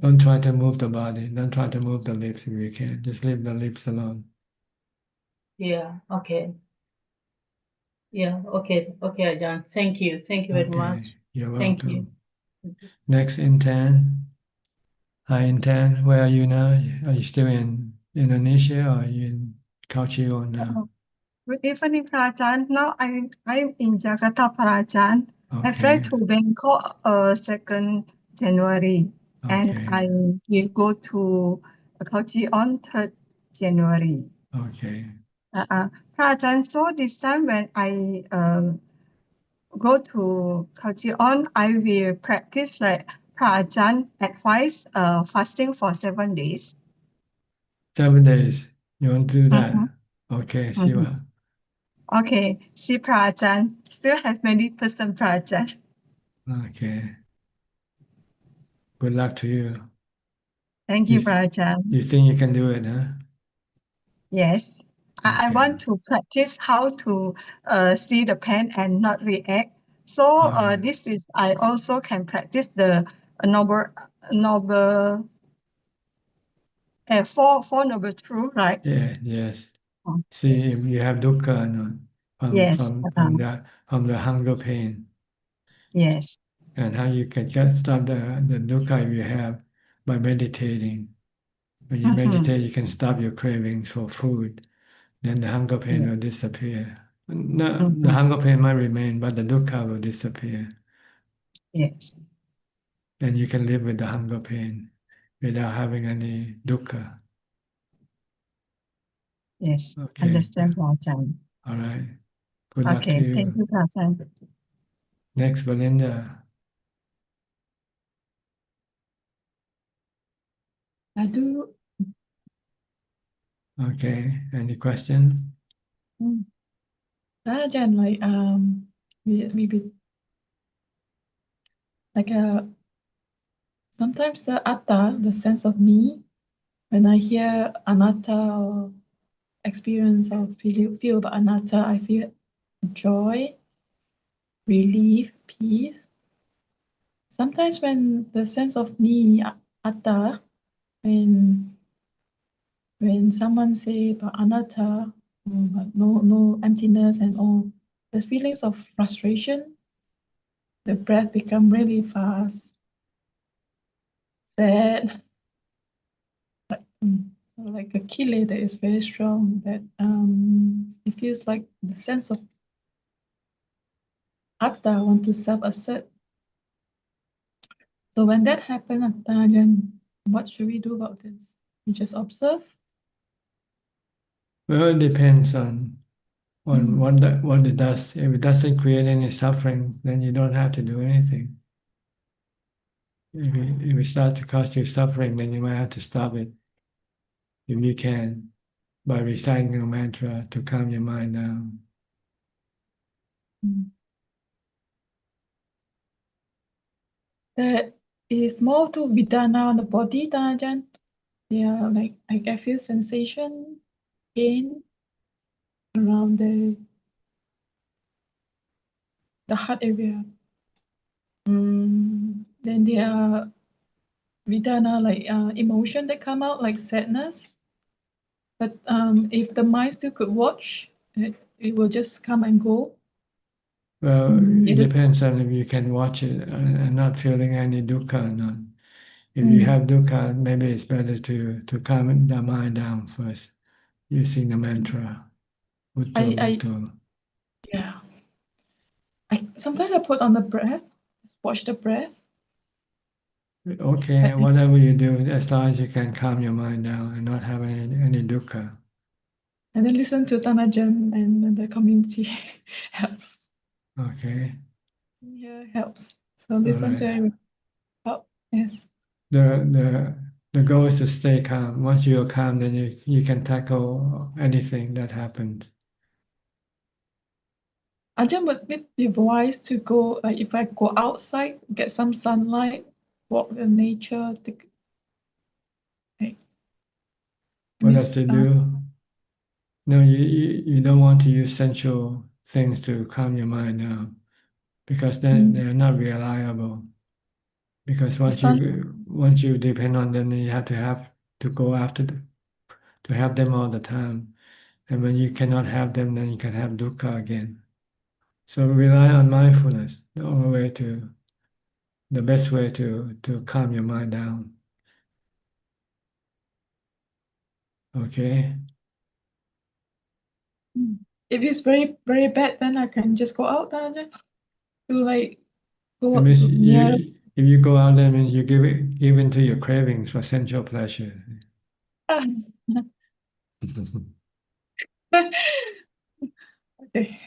Don't try to move the body. Don't try to move the lips if you can. Just leave the lips alone. Yeah. Okay. Yeah. Okay. Okay, Ajahn. Thank you. Thank you very much. You're Thank you. welcome. Next, Intan. Hi, Intan. Where are you now? Are you still in Indonesia or are you in Kauchio now? Good evening, Prajan. Now I'm in Jakarta, Prajan. I fly Okay. to Bangkok 2nd January, and Okay. I will go to Kochi on 3rd January. Okay. Prajan, so this time when I go to Kochi on, I will practice like Prajan advice fasting for 7 days. 7 days. You want to do that? Mhm. Okay. See Mhm. what? Okay, see Prajan. Still have many person Prajan. Okay. Good luck to you. Thank You, you, Prajan. you think you can do it, huh? Yes, I Okay. want to practice how to see the pen and not react. So Okay. this is I also can practice the noble four noble truth, right? Yeah. Yes. Oh, See if yes. you have dukkha or not Yes. from the hunger pain. Yes. And how you can just stop the dukkha if you have by meditating. When you Mhm. meditate, you can stop your cravings for food. Then the hunger pain will disappear. No, the Mhm. hunger pain might remain, but the dukkha will disappear. Yes. Then you can live with the hunger pain without having any dukkha. Yes. Okay. Understand, Prajan. All right. Good luck to Okay. Thank you. you, Prajan. Next, Belinda. I do. Okay. Any question? Ajahn, like maybe like sometimes the atta, the sense of me, when I hear anatta or experience or feel about anatta, I feel joy, relief, peace. Sometimes when the sense of me, atta, when someone say about anatta, but no emptiness and all, the feelings of frustration, the breath become really fast, sad, so like a kile that is very strong. That it feels like the sense of atta want to self-assert. So when that happens, then what should we do about this? We just observe. Well, it depends on what it does. If it doesn't create any suffering, then you don't have to do anything. If it starts to cause you suffering, then you might have to stop it. If you can, by reciting a mantra to calm your mind down. That is more to Vedana on the body, Tanajan. Yeah, like I feel sensation, pain around the heart area. Then there are Vedana like emotion that come out like sadness. But if the mind still could watch, it will just come and go. Well, it It is. depends on if you can watch it and not feeling any dukkha or not. If you Mm. have dukkha, maybe it's better to calm the mind down first using the mantra. I yeah. Sometimes I put on the breath, just watch the breath. Okay, whatever you do, as long as you can calm your mind down and not have any dukkha. And then listen to Tanajan and the community helps. Okay. Yeah, helps. So listen to right. everyone. Help. Yes. The goal is to stay calm. Once you're calm, then you can tackle anything that happens. Ajahn, would it be wise to go, like if I go outside, get some sunlight, walk in nature, like, What does it do? No, you don't want to use sensual things to calm your mind now, because they're not reliable. Because once you depend on them, then you have to go after them, to have them all the time. And when you cannot have them, then you can have dukkha again. So rely on mindfulness, the best way to calm your mind down. Okay. if it's very, very bad, then I can just go out, Ajahn, to like go It means near. if you go out, that means you give in to your cravings for sensual pleasure. Okay.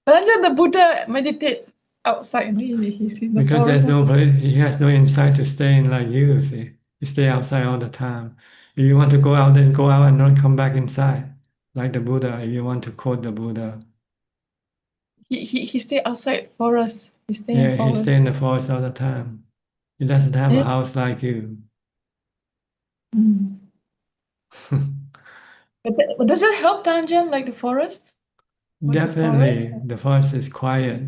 But Ajahn, the Buddha meditates outside, really. He's in the Because forest. he has no insight to stay in like you, see. You stay outside all the time. If you want to go out, then go out and not come back inside. Like the Buddha, if you want to quote the Buddha. He stay outside forest. He stay in Yeah, he forest. stay in the forest all the time. He doesn't have a house like you. But does it help, Ajahn, like the forest? Definitely, the forest is quiet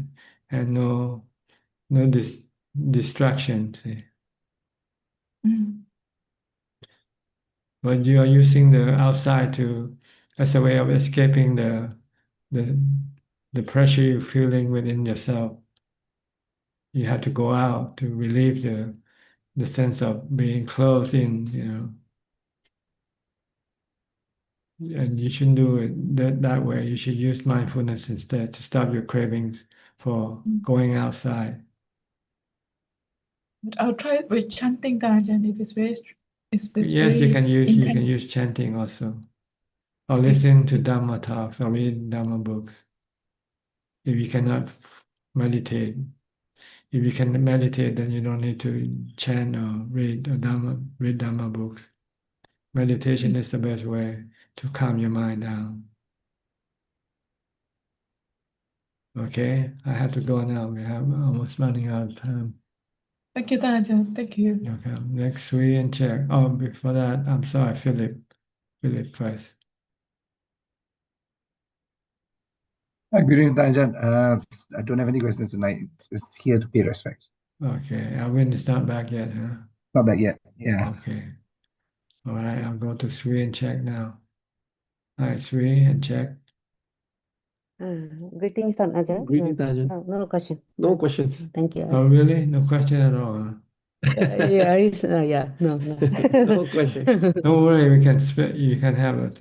and no distraction, see. But you are using the outside as a way of escaping the pressure you're feeling within yourself. You have to go out to relieve the sense of being closed in, And you shouldn't do it that way. You should use mindfulness instead to stop your cravings for going outside. But I'll try it with chanting, Ajahn, if it's very, Yes, you can use chanting also, or listen to Dhamma talks, or read Dhamma books. If you cannot meditate, if you can meditate, then you don't need to chant or read Dhamma books. Meditation is the best way to calm your mind down. Okay, I have to go now. We have almost running out of time. Thank you, Ajahn. Thank you. Okay, next we and check. Oh, before that, I'm sorry, Philip. Philip first. Good evening, Ajahn. I don't have any questions tonight. Just here to pay respects. Okay, Alvin is not back yet, huh? Not back yet. Yeah. Okay. All right, I'll go to Sri and check now. All right, Sri and check. Greetings, Ajahn. Greetings, Ajahn. No question. No questions. Thank you. Oh, really? No question at all, huh? No. No question. Don't worry, we can you can have a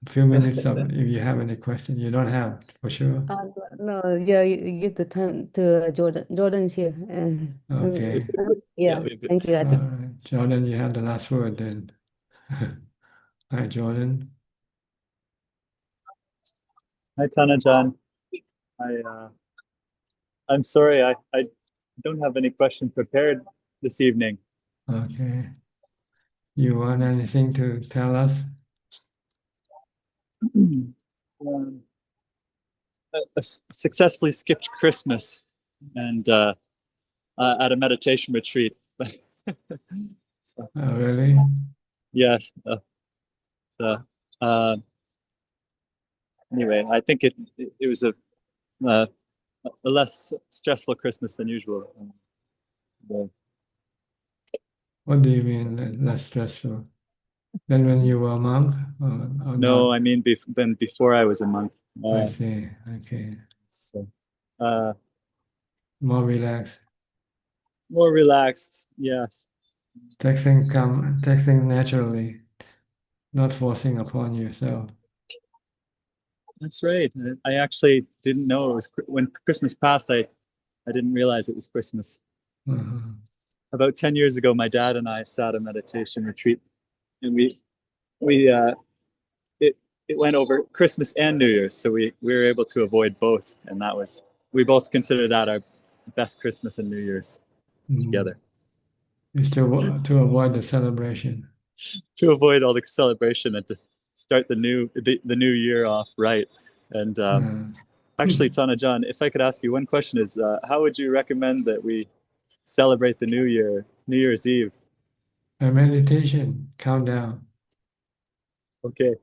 few minutes of if you have any question. You don't have, for sure. No, you give the time to Jordan. Jordan's here. Okay. Thank you, All Ajahn. right, Jordan, you have the last word then. Hi, Jordan. Hi, Tanajan. I'm sorry, I don't have any questions prepared this evening. Okay. You want anything to tell us? I successfully skipped Christmas and at a meditation retreat. So, really? yes. Anyway, I think it was a less stressful Christmas than usual. What do you mean less stressful? Than when you were a monk? Or No, not? I mean before I was a monk. I see. Okay. So, more relaxed. More relaxed, yes. Texting naturally, not forcing upon yourself. That's right. I actually didn't know it was when Christmas passed. I didn't realize it was Christmas. About 10 years ago, my dad and I sat a meditation retreat, and it went over Christmas and New Year's, so we were able to avoid both, and we both consider that our best Christmas and New Year's together. Is to avoid the celebration. To avoid all the celebration and to start the new year off right. And Actually, Tanajan, if I could ask you one question is, how would you recommend that we celebrate the New Year's Eve? A meditation, countdown. Okay.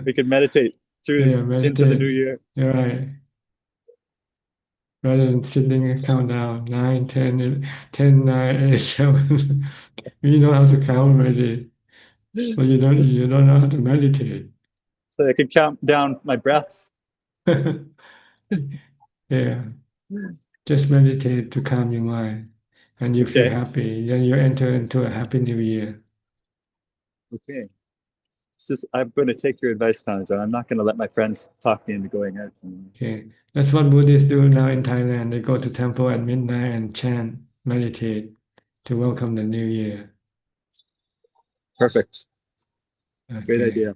We could meditate through into the new year. You're right. Rather than sitting and count down 9, 10, 10, 9, 8, 7. You know how to count already, but you don't know how to meditate. So I could count down my breaths. Yeah. Just meditate to calm your mind, and you feel happy. Then you enter into a happy new year. Okay. I'm going to take your advice, Tanajan. I'm not going to let my friends talk me into going out. Okay. That's what Buddhists do now in Thailand. They go to temple at midnight and chant, meditate to welcome the new year. Perfect. Okay. Great idea.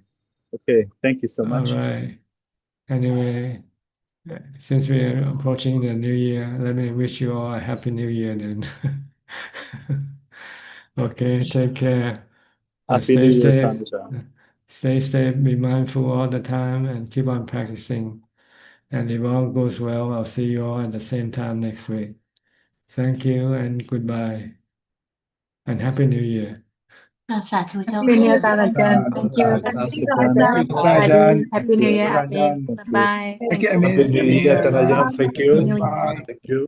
Okay. Thank you so much. All right. Anyway, since we're approaching the new year, let me wish you all a happy new year then. Okay, take care. Happy New Year, Tanajan. Stay safe, be mindful all the time, and keep on practicing. And if all goes well, I'll see you all at the same time next week. Thank you and goodbye. And Happy New Year. สาธุเจ้าค่ะ Happy New Year ตาอาจารย์ Thank you Happy New Year อาเมน Bye bye Thank you, Happy New Year, Tanajan. Thank you. New Year. Thank you.